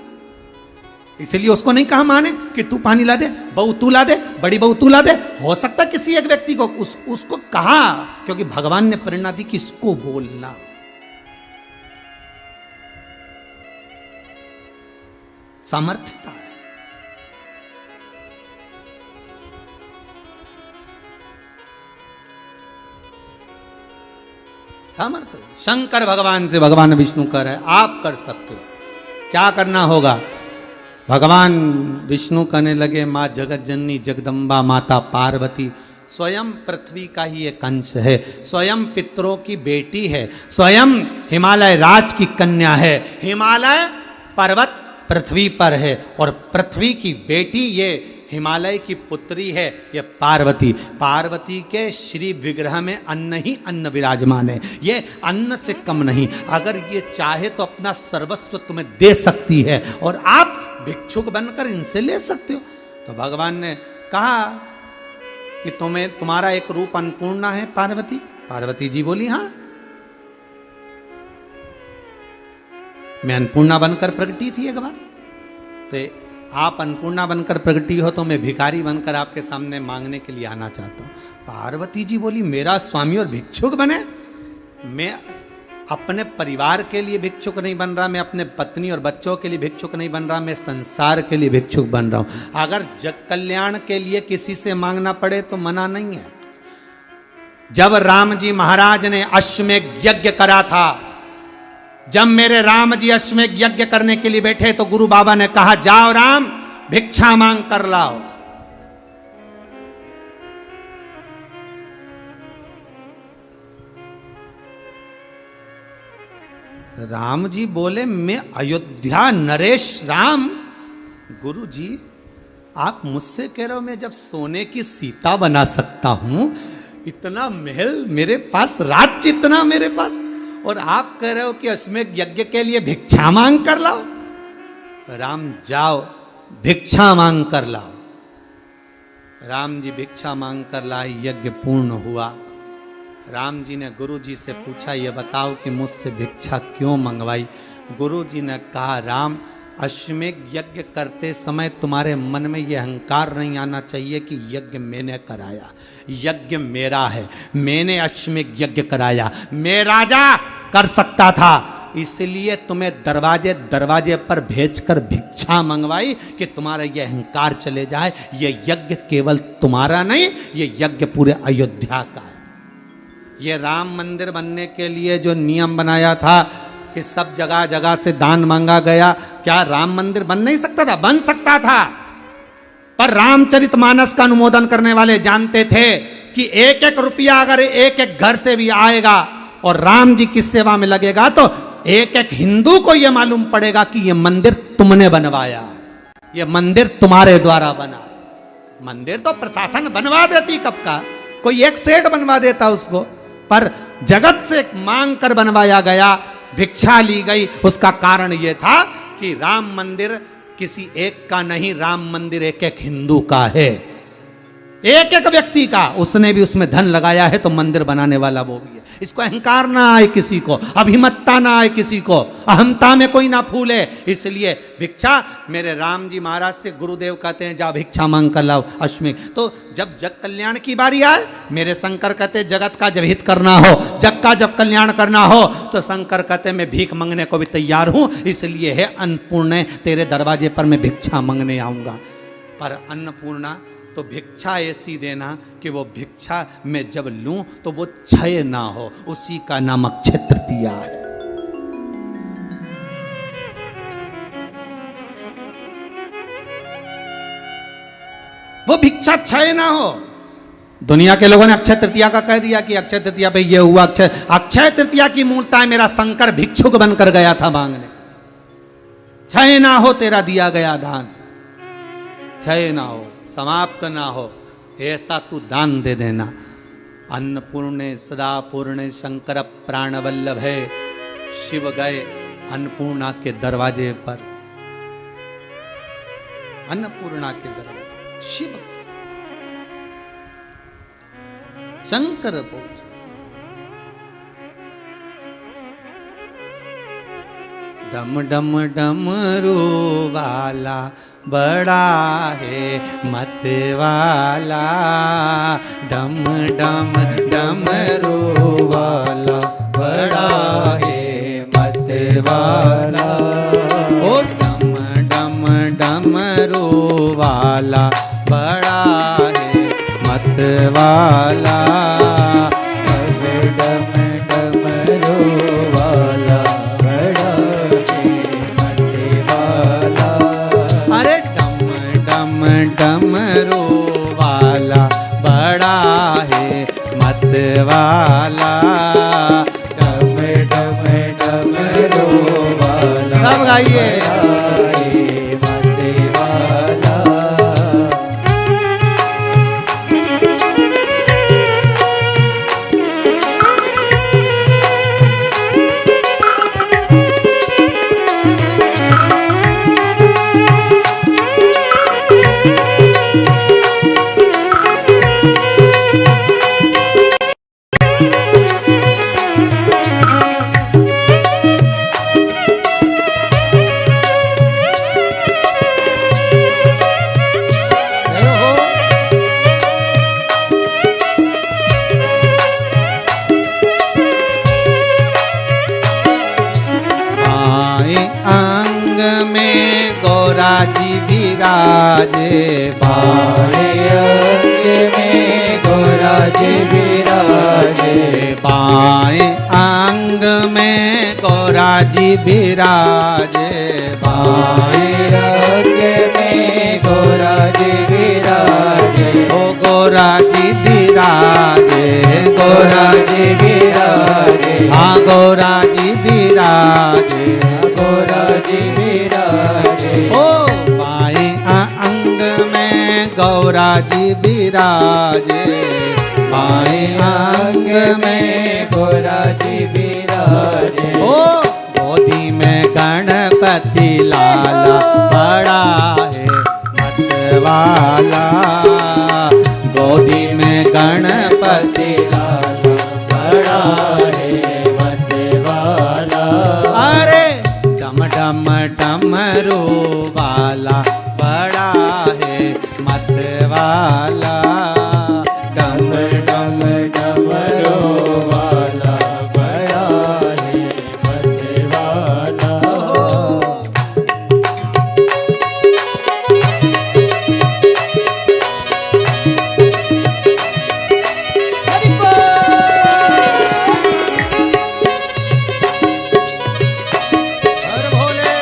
इसलिए उसको नहीं कहा माने कि तू पानी ला दे, बहू तू ला दे, बड़ी बहू तू ला दे। हो सकता है किसी एक व्यक्ति को उसको कहा, क्योंकि भगवान ने प्रेरणा दी कि इसको बोलना। सामर्थ्यता है। सामर्थ्य शंकर भगवान से, भगवान विष्णु कर है, आप कर सकते हो। क्या करना होगा? भगवान विष्णु कहने लगे, माँ जगत जननी जगदम्बा माता पार्वती स्वयं पृथ्वी का ही एक अंश है, स्वयं पितरों की बेटी है, स्वयं हिमालय राज की कन्या है। हिमालय पर्वत पृथ्वी पर है और पृथ्वी की बेटी ये हिमालय की पुत्री है, ये पार्वती। पार्वती के श्री विग्रह में अन्न ही अन्न विराजमान है, ये अन्न से कम नहीं। अगर ये चाहे तो अपना सर्वस्व तुम्हें दे सकती है और आप भिक्षुक बनकर इनसे ले सकते हो। तो भगवान ने कहा कि तुम्हारा एक रूप अन्नपूर्णा है पार्वती। पार्वती जी बोली हाँ, मैं अन्नपूर्णा बनकर प्रगटी थी एक बार। तो आप अन्नपूर्णा बनकर प्रगटी हो तो मैं भिखारी बनकर आपके सामने मांगने के लिए आना चाहता हूँ। पार्वती जी बोली मेरा स्वामी और भिक्षुक बने? मैं अपने परिवार के लिए भिक्षुक नहीं बन रहा, मैं अपने पत्नी और बच्चों के लिए भिक्षुक नहीं बन रहा, मैं संसार के लिए भिक्षुक बन रहा हूँ। अगर जग कल्याण के लिए किसी से मांगना पड़े तो मना नहीं है। जब राम जी महाराज ने अश्वमेध यज्ञ करा था, जब मेरे राम जी अश्वमेध यज्ञ करने के लिए बैठे तो गुरु बाबा ने कहा जाओ राम भिक्षा मांग कर लाओ। राम जी बोले मैं अयोध्या नरेश राम। गुरु जी आप मुझसे कह रहे हो मैं जब सोने की सीता बना सकता हूं, इतना महल मेरे पास, राज्य इतना मेरे पास, और आप कह रहे हो कि अश्वमेध यज्ञ के लिए भिक्षा मांग कर लाओ। राम जाओ भिक्षा मांग कर लाओ। राम जी भिक्षा मांग कर लाए, यज्ञ पूर्ण हुआ। राम जी ने गुरु जी से पूछा ये बताओ कि मुझसे भिक्षा क्यों मंगवाई? गुरु जी ने कहा राम अश्वमेध यज्ञ करते समय तुम्हारे मन में यह अहंकार नहीं आना चाहिए कि यज्ञ मैंने कराया, यज्ञ मेरा है, मैंने अश्वमेध यज्ञ कराया, मैं राजा कर सकता था, इसलिए तुम्हें दरवाजे दरवाजे पर भेजकर भिक्षा मंगवाई कि तुम्हारा यह अहंकार चले जाए। यह यज्ञ केवल तुम्हारा नहीं, यह यज्ञ पूरे अयोध्या का है। ये राम मंदिर बनने के लिए जो नियम बनाया था कि सब जगह जगह से दान मांगा गया, क्या राम मंदिर बन नहीं सकता था? बन सकता था, पर रामचरितमानस का अनुमोदन करने वाले जानते थे कि एक एक रुपया अगर एक एक घर से भी आएगा और राम जी की सेवा में लगेगा तो एक एक हिंदू को यह मालूम पड़ेगा कि यह मंदिर तुमने बनवाया, यह मंदिर तुम्हारे द्वारा बना। मंदिर तो प्रशासन बनवा देती कब का, कोई एक सेठ बनवा देता उसको, पर जगत से मांग कर बनवाया गया, भिक्षा ली गई। उसका कारण यह था कि राम मंदिर किसी एक का नहीं, राम मंदिर एक एक हिंदू का है, एक एक व्यक्ति का। उसने भी उसमें धन लगाया है तो मंदिर बनाने वाला वो भी है। इसको अहंकार ना आए किसी को, अभिमत्ता ना आए किसी को, अहमता में कोई ना फूले। इसलिए भिक्षा, मेरे राम जी महाराज से गुरुदेव कहते हैं जा भिक्षा मांग कर लाओ अश्वमेघ। तो जब जग कल्याण की बारी आए, मेरे शंकर कहते जगत का जब हित करना हो, जग का जब कल्याण करना हो, तो शंकर कहते मैं भीख मांगने को भी तैयार हूं। इसलिए है अन्नपूर्णे, तेरे दरवाजे पर मैं भिक्षा मांगने आऊंगा। पर अन्नपूर्णा तो भिक्षा ऐसी देना कि वो भिक्षा में जब लूं तो वो क्षय ना हो, उसी का नाम अक्षय तृतीया है। वो भिक्षा क्षय ना हो। दुनिया के लोगों ने अक्षय तृतीया का कह दिया कि अक्षय तृतीया पे ये हुआ। अक्षय तृतीया की मूलता है मेरा शंकर भिक्षुक बनकर गया था मांगने, क्षय ना हो तेरा दिया गया दान, क्षय ना हो, समाप्त ना हो, ऐसा तू दान दे देना। अन्नपूर्णे सदा पूर्णे शंकर प्राण वल्लभ है। शिव गए अन्नपूर्णा के दरवाजे पर, अन्नपूर्णा के दरवाजे शिव गए, शंकर पहुंचे। डम डम डमरू वाला बड़ा है मत वाला, डम डम डमरू वाला बड़ा है मत वाला। ओ डम डम डमरू वाला बड़ा है मत वाला, डम डम डमरू वाला बड़ा है मत वाला। अरे डम डम डमरू वाला बड़ा है मत वाला, डम डम डमरू वाला सब गाइए मत वाला। जी विराजे, बाएं अंग में गोरा जी विराजे, बाएं अंग में गोरा जी विराजे, बाएं अंग में गोरा जी विराजे। ओ गोरा जी विराजे, गोरा जी विराजे, हाँ गोरा जी विराजे, गोरा जी विराजे। ओ बाएं अंग में गौरा जी विराजे, बाएं अंग में गोरा जी विराजे। ओ गोदी में गणपति लाला बड़ा है मत वाला, गोदी में गणपति लाला बड़ा है मत वाला। अरे डम डम डमरू वाला बड़ा है मत वाला, डम डम डमरू वाला बड़ा है मत वाला। हर भोले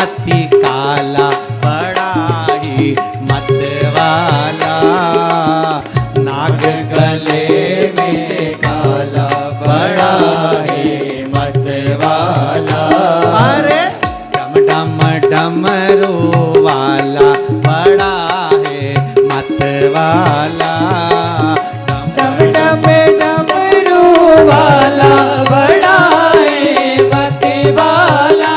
अति काला बड़ा ही मत वाला, नाग गले में काला बड़ा है मत वाला। अरे डम डम डमरू वाला बड़ा है मत वाला, डम डम डमरू वाला बड़ा है मत वाला।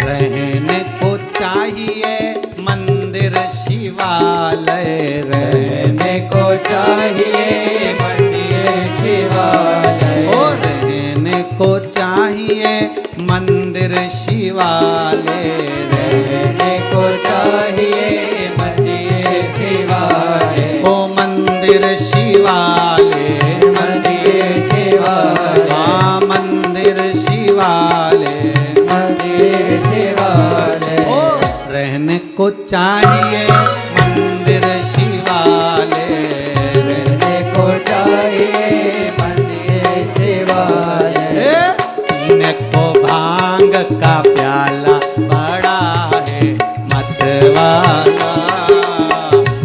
रहने को चाहिए मंदिर शिवालय, रहने को चाहिए मंदिर शिवालय। ओ रहने को चाहिए मंदिर शिवालय, रहने को चाहिए मंदिर शिवालय। ओ मंदिर शिवालय, मंदिर शिवालय। हाँ मंदिर शिवालय, मंदिर शिवालय। ओ रहने को चाहिए मंदिर शिवालय, रहने को चाहिए मंदिर शिवालय। पीने को भांग का प्याला बड़ा है मत वाला,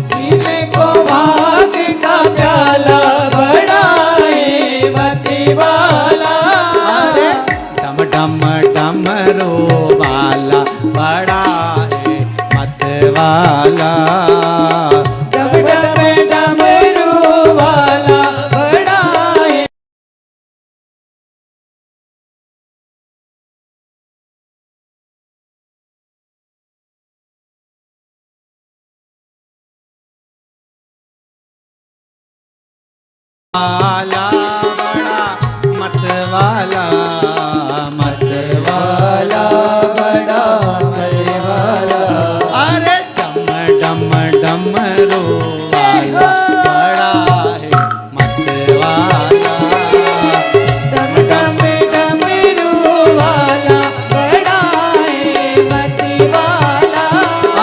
पीने को भांग का प्याला बड़ा है मत वाला। अरे डम डम डमरू वाला बड़ा है मत वाला, डम डम डमरू वाला बड़ा है। वाला बड़ा मत वाला, मत वाला बड़ा मत वाला। अरे डम डम डमरू वाला बड़ा है मत वाला, डम डम डमरू वाला बड़ा है मत वाला।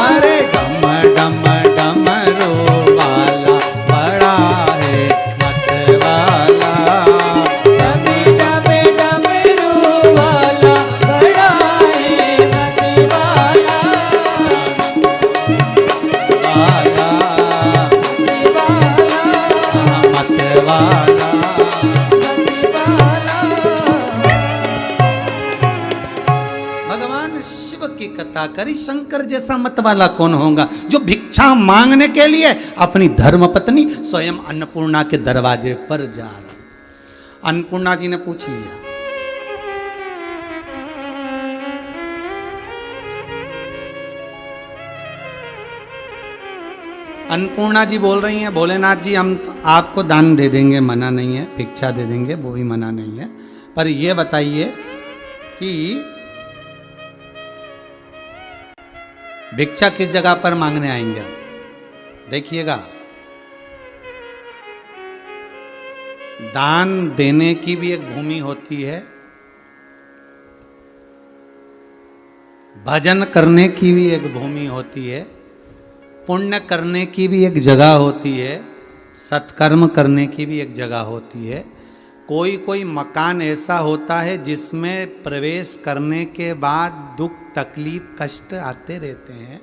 अरे डम डम डमरू वाला बड़ा है मत वाला, डम डम डमरू वाला बड़ा है मत वाला। वाला मत वाला। भगवान शिव की कथा करी, शंकर जैसा मत वाला कौन होगा जो भिक्षा मांगने के लिए अपनी धर्म पत्नी स्वयं अन्नपूर्णा के दरवाजे पर जा रहा। अन्नपूर्णा जी ने पूछ लिया, अन्नपूर्णा जी बोल रही हैं, भोलेनाथ जी हम आपको दान दे देंगे, मना नहीं है, भिक्षा दे देंगे वो भी मना नहीं है, पर ये बताइए कि भिक्षा किस जगह पर मांगने आएंगे आप? देखिएगा, दान देने की भी एक भूमि होती है, भजन करने की भी एक भूमि होती है, पुण्य करने की भी एक जगह होती है, सत्कर्म करने की भी एक जगह होती है। कोई कोई मकान ऐसा होता है जिसमें प्रवेश करने के बाद दुख तकलीफ कष्ट आते रहते हैं।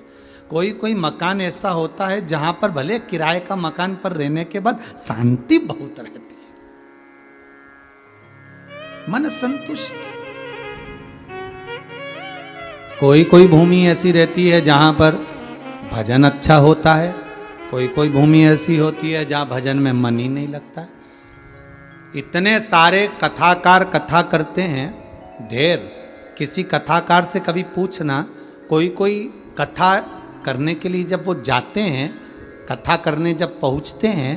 कोई कोई मकान ऐसा होता है जहां पर भले किराए का मकान पर रहने के बाद शांति बहुत रहती है, मन संतुष्ट। कोई कोई भूमि ऐसी रहती है जहां पर भजन अच्छा होता है, कोई कोई भूमि ऐसी होती है जहां भजन में मन ही नहीं लगता है। इतने सारे कथाकार कथा करते हैं ढेर, किसी कथाकार से कभी पूछना, कोई कोई कथा करने के लिए जब वो जाते हैं, कथा करने जब पहुंचते हैं,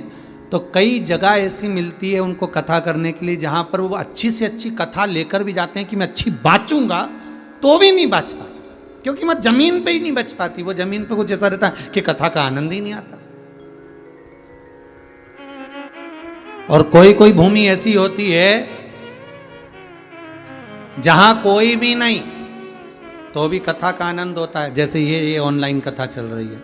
तो कई जगह ऐसी मिलती है उनको कथा करने के लिए जहाँ पर वो अच्छी से अच्छी कथा लेकर भी जाते हैं कि मैं अच्छी बाँचूंगा, तो भी नहीं बाँच पाते, क्योंकि मैं जमीन पे ही नहीं बच पाती। वो जमीन पे कुछ ऐसा रहता है कि कथा का आनंद ही नहीं आता। और कोई कोई भूमि ऐसी होती है जहां कोई भी नहीं तो भी कथा का आनंद होता है, जैसे ये ऑनलाइन कथा चल रही है।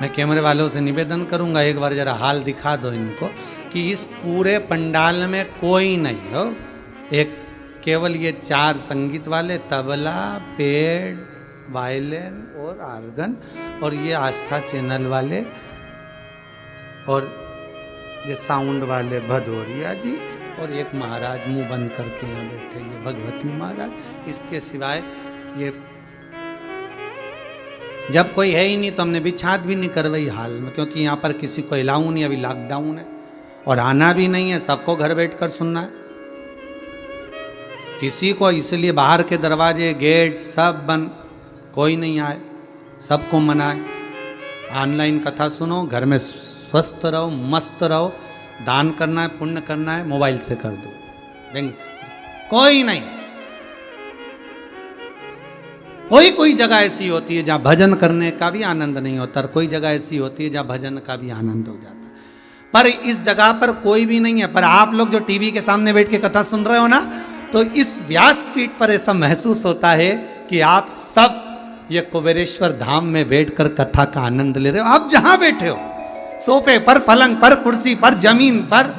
मैं कैमरे वालों से निवेदन करूंगा, एक बार जरा हाल दिखा दो इनको कि इस पूरे पंडाल में कोई नहीं हो, एक केवल ये 4 संगीत वाले, तबला, पेड़, वायलिन और आर्गन, और ये आस्था चैनल वाले, और ये साउंड वाले भदौरिया जी, और एक महाराज मुंह बंद करके यहाँ बैठे, ये भगवती महाराज। इसके सिवाय ये जब कोई है ही नहीं तो हमने बिछात भी नहीं करवाई हाल में, क्योंकि यहाँ पर किसी को अलाउ नहीं, अभी लॉकडाउन है और आना भी नहीं है, सबको घर बैठकर सुनना है। किसी को इसलिए बाहर के दरवाजे, गेट सब बंद, कोई नहीं आए, सबको मना है। ऑनलाइन कथा सुनो, घर में स्वस्थ रहो, मस्त रहो, दान करना है, पुण्य करना है, मोबाइल से कर दो, देंगे कोई नहीं। कोई कोई जगह ऐसी होती है जहाँ भजन करने का भी आनंद नहीं होता, और कोई जगह ऐसी होती है जहाँ भजन का भी आनंद हो जाता है। पर इस जगह पर कोई भी नहीं है। पर आप लोग जो टीवी के सामने बैठ के कथा सुन रहे हो ना, तो इस व्यासपीठ पर ऐसा महसूस होता है कि आप सब ये कुबेरेश्वर धाम में बैठकर कथा का आनंद ले रहे हो। आप जहां बैठे हो, सोफे पर, पलंग पर, कुर्सी पर, जमीन पर,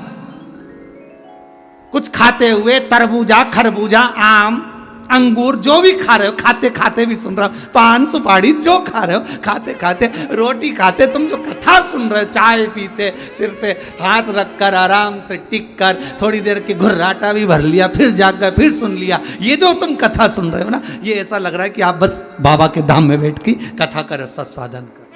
कुछ खाते हुए, तरबूजा, खरबूजा, आम, अंगूर जो भी खा रहे हो, खाते खाते भी सुन रहे हो, पान सुपारी जो खा रहे हो, खाते खाते, रोटी खाते, तुम जो कथा सुन रहे हो, चाय पीते, सिर पे हाथ रखकर आराम से टिक कर, थोड़ी देर के घुर्राटा भी भर लिया, फिर जाकर फिर सुन लिया, ये जो तुम कथा सुन रहे हो ना, ये ऐसा लग रहा है कि आप बस बाबा के धाम में बैठ के कथा का रसास्वादन कर।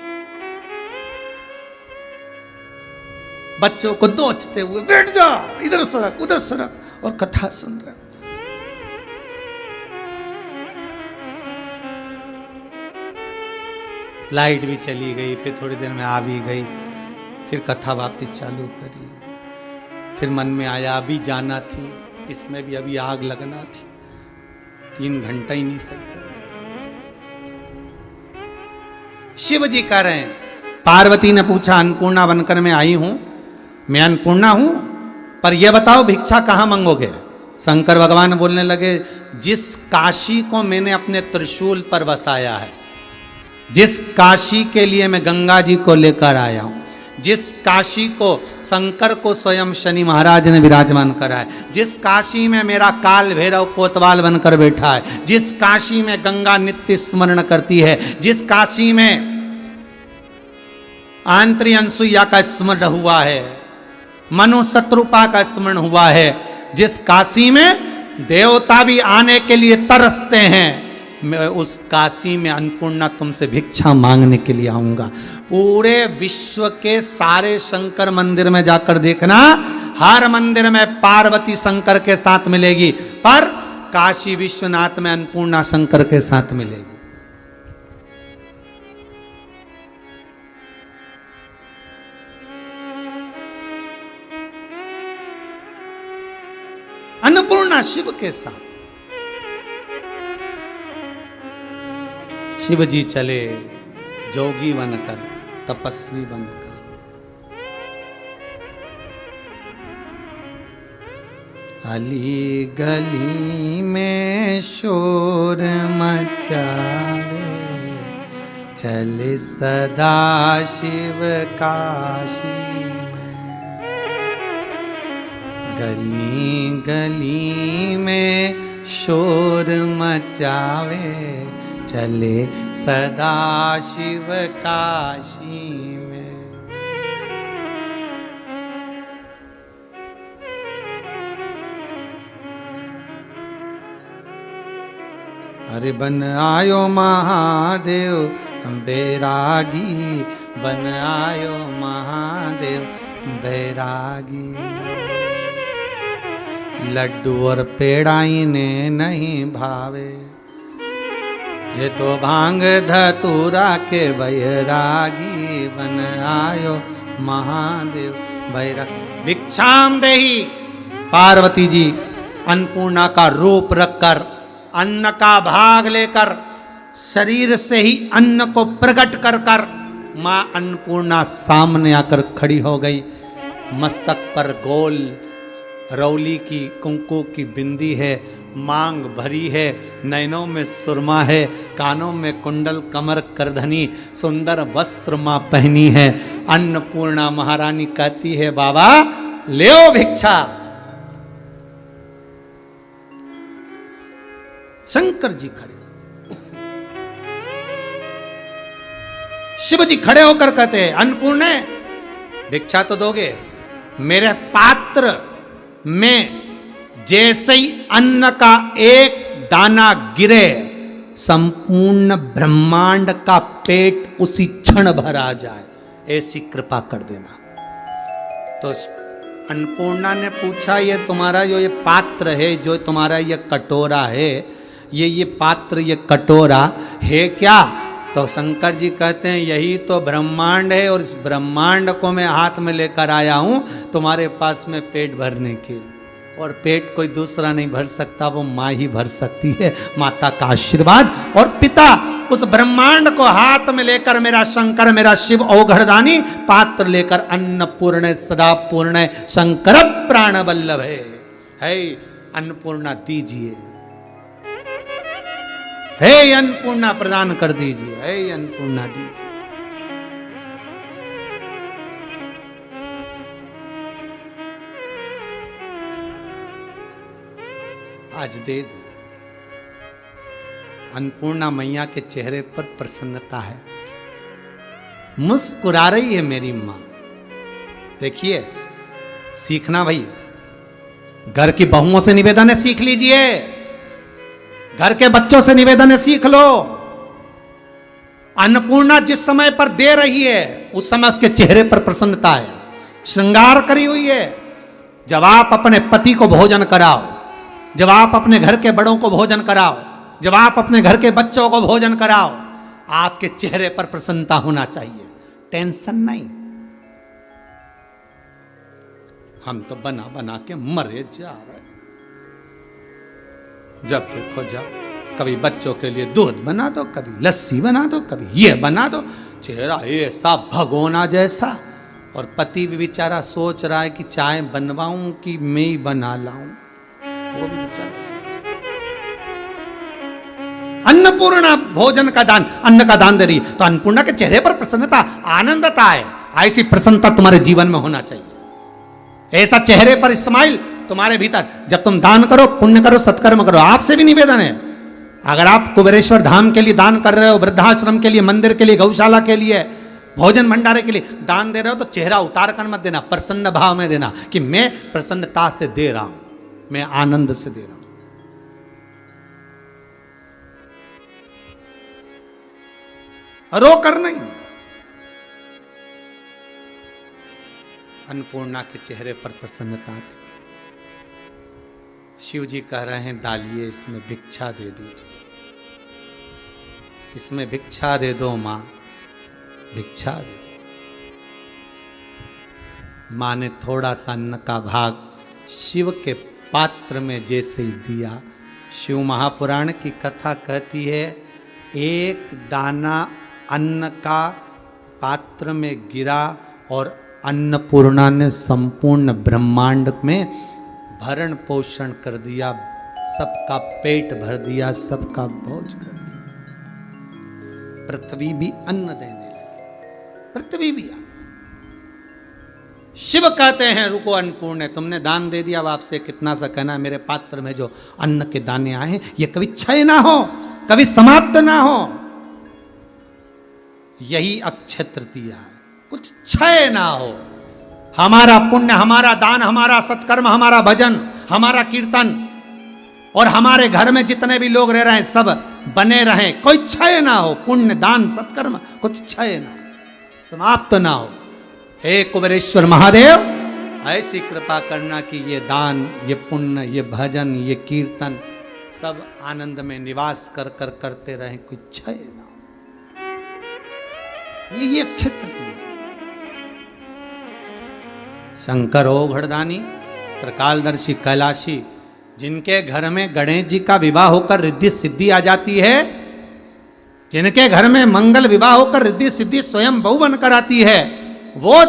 बच्चों को दोचते हुए बैठ जा, इधर सरक उधर सरक, और कथा सुन रहे हो। लाइट भी चली गई, फिर थोड़ी देर में आ भी गई, फिर कथा वापस चालू करी, फिर मन में आया अभी जाना थी, इसमें भी अभी आग लगना थी, 3 घंटा ही नहीं सही चला। शिव जी कह रहे हैं, पार्वती ने पूछा अन्नपूर्णा बनकर मैं आई हूं, मैं अन्नपूर्णा हूं, पर यह बताओ भिक्षा कहां मांगोगे। शंकर भगवान बोलने लगे, जिस काशी को मैंने अपने त्रिशूल पर बसाया है, जिस काशी के लिए मैं गंगा जी को लेकर आया हूं, जिस काशी को शंकर को स्वयं शनि महाराज ने विराजमान करा है, जिस काशी में मेरा काल भैरव कोतवाल बनकर बैठा है, जिस काशी में गंगा नित्य स्मरण करती है, जिस काशी में आंत्री अनसुईया का स्मरण हुआ है, मनु शत्रुपा का स्मरण हुआ है, जिस काशी में देवता भी आने के लिए तरसते हैं, मैं उस काशी में अन्नपूर्णा तुमसे भिक्षा मांगने के लिए आऊंगा। पूरे विश्व के सारे शंकर मंदिर में जाकर देखना, हर मंदिर में पार्वती शंकर के साथ मिलेगी, पर काशी विश्वनाथ में अन्नपूर्णा शंकर के साथ मिलेगी। अन्नपूर्णा शिव के साथ। शिव जी चले जोगी बनकर, तपस्वी बनकर। अली गली में शोर मचावे, चले सदा शिव काशी में। गली गली में शोर मचावे, चले सदा शिव काशी में। अरे बन आयो महादेव बैरागी, बन आयो महादेव बैरागी। लड्डू और पेड़ा इन्हें नहीं भावे, ये तो भांग धतूरा के बैरागी बन आयो महादेव बैरा। भिक्षाम देही, पार्वती जी अन्नपूर्णा का रूप रखकर अन्न का भाग लेकर शरीर से ही अन्न को प्रकट कर कर मां अन्नपूर्णा सामने आकर खड़ी हो गई। मस्तक पर गोल रौली की कुंकू की बिंदी है, मांग भरी है, नैनों में सुरमा है, कानों में कुंडल, कमर करधनी, सुंदर वस्त्र मां पहनी है। अन्नपूर्णा महारानी कहती है बाबा ले ओ भिक्षा। शंकर जी खड़े, शिव जी खड़े होकर कहते हैं अन्नपूर्णे भिक्षा तो दोगे? मेरे पात्र में जैसे ही अन्न का एक दाना गिरे संपूर्ण ब्रह्मांड का पेट उसी क्षण भरा जाए, ऐसी कृपा कर देना। तो अन्नपूर्णा ने पूछा ये तुम्हारा जो ये पात्र है, जो तुम्हारा ये कटोरा है, ये पात्र ये कटोरा है क्या? तो शंकर जी कहते हैं यही तो ब्रह्मांड है और इस ब्रह्मांड को मैं हाथ में लेकर आया हूं तुम्हारे पास में पेट भरने के लिए। और पेट कोई दूसरा नहीं भर सकता, वो माँ ही भर सकती है, माता का आशीर्वाद। और पिता उस ब्रह्मांड को हाथ में लेकर मेरा शंकर, मेरा शिव औघड़दानी पात्र लेकर अन्नपूर्ण सदा पूर्ण शंकर प्राण वल्लभ है अन्नपूर्णा दीजिए, हे अन्नपूर्णा प्रदान कर दीजिए, हे अन्नपूर्णा दीजिए। आज दे दो। अन्नपूर्णा मैया के चेहरे पर प्रसन्नता है, मुस्कुरा रही है मेरी मां। देखिए सीखना भाई, घर की बहुओं से निवेदन है सीख लीजिए, घर के बच्चों से निवेदन है सीख लो। अन्नपूर्णा जिस समय पर दे रही है उस समय उसके चेहरे पर प्रसन्नता है, श्रृंगार करी हुई है। जब आप अपने पति को भोजन कराओ, जब आप अपने घर के बड़ों को भोजन कराओ, जब आप अपने घर के बच्चों को भोजन कराओ, आपके चेहरे पर प्रसन्नता होना चाहिए, टेंशन नहीं। हम तो बना बना के मरे जा रहे, जब देखो जब कभी बच्चों के लिए दूध बना दो, कभी लस्सी बना दो, कभी ये बना दो, चेहरा ऐसा भगोना जैसा। और पति भी बेचारा सोच रहा है कि चाय बनवाऊं कि मैं ही बना लाऊं, वो भी बेचारा सोच। अन्नपूर्णा भोजन का दान, अन्न का दान दे रही, तो अन्नपूर्णा के चेहरे पर प्रसन्नता, आनंदता है। ऐसी प्रसन्नता तुम्हारे जीवन में होना चाहिए, ऐसा चेहरे पर स्माइल तुम्हारे भीतर। जब तुम दान करो, पुण्य करो, सत्कर्म करो, आपसे भी निवेदन है, अगर आप कुबेरेश्वर धाम के लिए दान कर रहे हो, वृद्धाश्रम के लिए, मंदिर के लिए, गौशाला के लिए, भोजन भंडारे के लिए दान दे रहे हो, तो चेहरा उतार कर मत देना, प्रसन्न भाव में देना कि मैं प्रसन्नता से दे रहा हूं, मैं आनंद से दे रहा हूं। रोकर नहीं। अन्नपूर्णा के चेहरे पर प्रसन्नता थी। शिव जी कह रहे हैं डालिए, इसमें भिक्षा दे दीजिए, इसमें भिक्षा दे दो मां, भिक्षा दे दो। मां ने थोड़ा सा अन्न का भाग शिव के पात्र में जैसे ही दिया, शिव महापुराण की कथा कहती है एक दाना अन्न का पात्र में गिरा और अन्नपूर्णा ने संपूर्ण ब्रह्मांड में भरण पोषण कर दिया, सबका पेट भर दिया, सबका भोज कर दिया। पृथ्वी भी अन्न देने लगी, पृथ्वी भी। शिव कहते हैं रुको अन्नपूर्ण, तुमने दान दे दिया, अब आपसे कितना सा कहना है, मेरे पात्र में जो अन्न के दाने आए हैं ये कभी क्षय ना हो, कभी समाप्त ना हो। यही अक्षय तृतीया है, कुछ क्षय ना हो। हमारा पुण्य, हमारा दान, हमारा सत्कर्म, हमारा भजन, हमारा कीर्तन और हमारे घर में जितने भी लोग रह रहे हैं सब बने रहें, कोई क्षय ना हो। पुण्य, दान, सत्कर्म कुछ क्षय ना हो, समाप्त ना हो। हे कुबेरेश्वर महादेव, ऐसी कृपा करना कि ये दान, ये पुण्य, ये भजन, ये कीर्तन सब आनंद में निवास कर कर करते रहें, कुछ क्षय ना हो। ये अक्षय तृतीया। शंकर हो घड़दानी, त्रिकालदर्शी कैलाशी, जिनके घर में गणेश जी का विवाह होकर रिद्धि सिद्धि आ जाती है, जिनके घर में मंगल विवाह होकर रिद्धि सिद्धि स्वयं बहु बनकर आती है, वो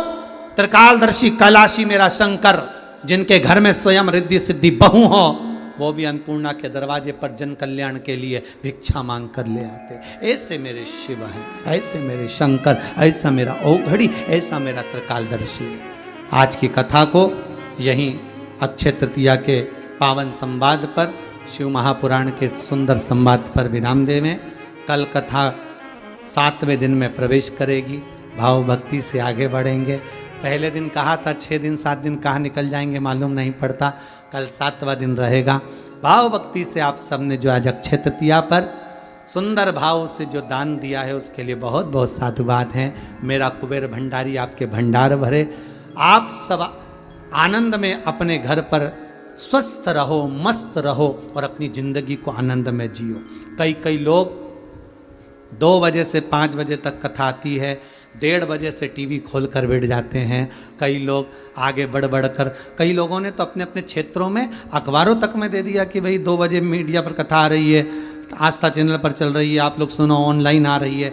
त्रिकालदर्शी कैलाशी मेरा शंकर, जिनके घर में स्वयं रिद्धि सिद्धि बहु हो, वो भी अन्नपूर्णा के दरवाजे पर जन कल्याण के लिए भिक्षा मांग कर ले आते। ऐसे मेरे शिव हैं, ऐसे मेरे शंकर, ऐसा मेरा औघड़ी, ऐसा मेरा त्रिकालदर्शी है। आज की कथा को यहीं अक्षय तृतीया के पावन संवाद पर, शिव महापुराण के सुंदर संवाद पर विराम देवें। कल कथा 7वें दिन में प्रवेश करेगी, भाव भक्ति से आगे बढ़ेंगे। पहले दिन कहा था 6 दिन 7 दिन कहाँ निकल जाएंगे मालूम नहीं पड़ता। कल 7वां दिन रहेगा। भाव भक्ति से आप सबने जो आज अक्षय तृतीया पर सुंदर भाव से जो दान दिया है उसके लिए बहुत बहुत साधुवाद हैं। मेरा कुबेर भंडारी आपके भंडार भरे। आप सब आनंद में अपने घर पर स्वस्थ रहो, मस्त रहो और अपनी जिंदगी को आनंद में जियो। कई लोग 2 बजे से 5 बजे तक कथा आती है, 1:30 बजे से टीवी खोल कर बैठ जाते हैं। कई लोग आगे बढ़ कर, कई लोगों ने तो अपने अपने क्षेत्रों में अखबारों तक में दे दिया कि भाई 2 बजे मीडिया पर कथा आ रही है, आस्था चैनल पर चल रही है, आप लोग सुनो, ऑनलाइन आ रही है।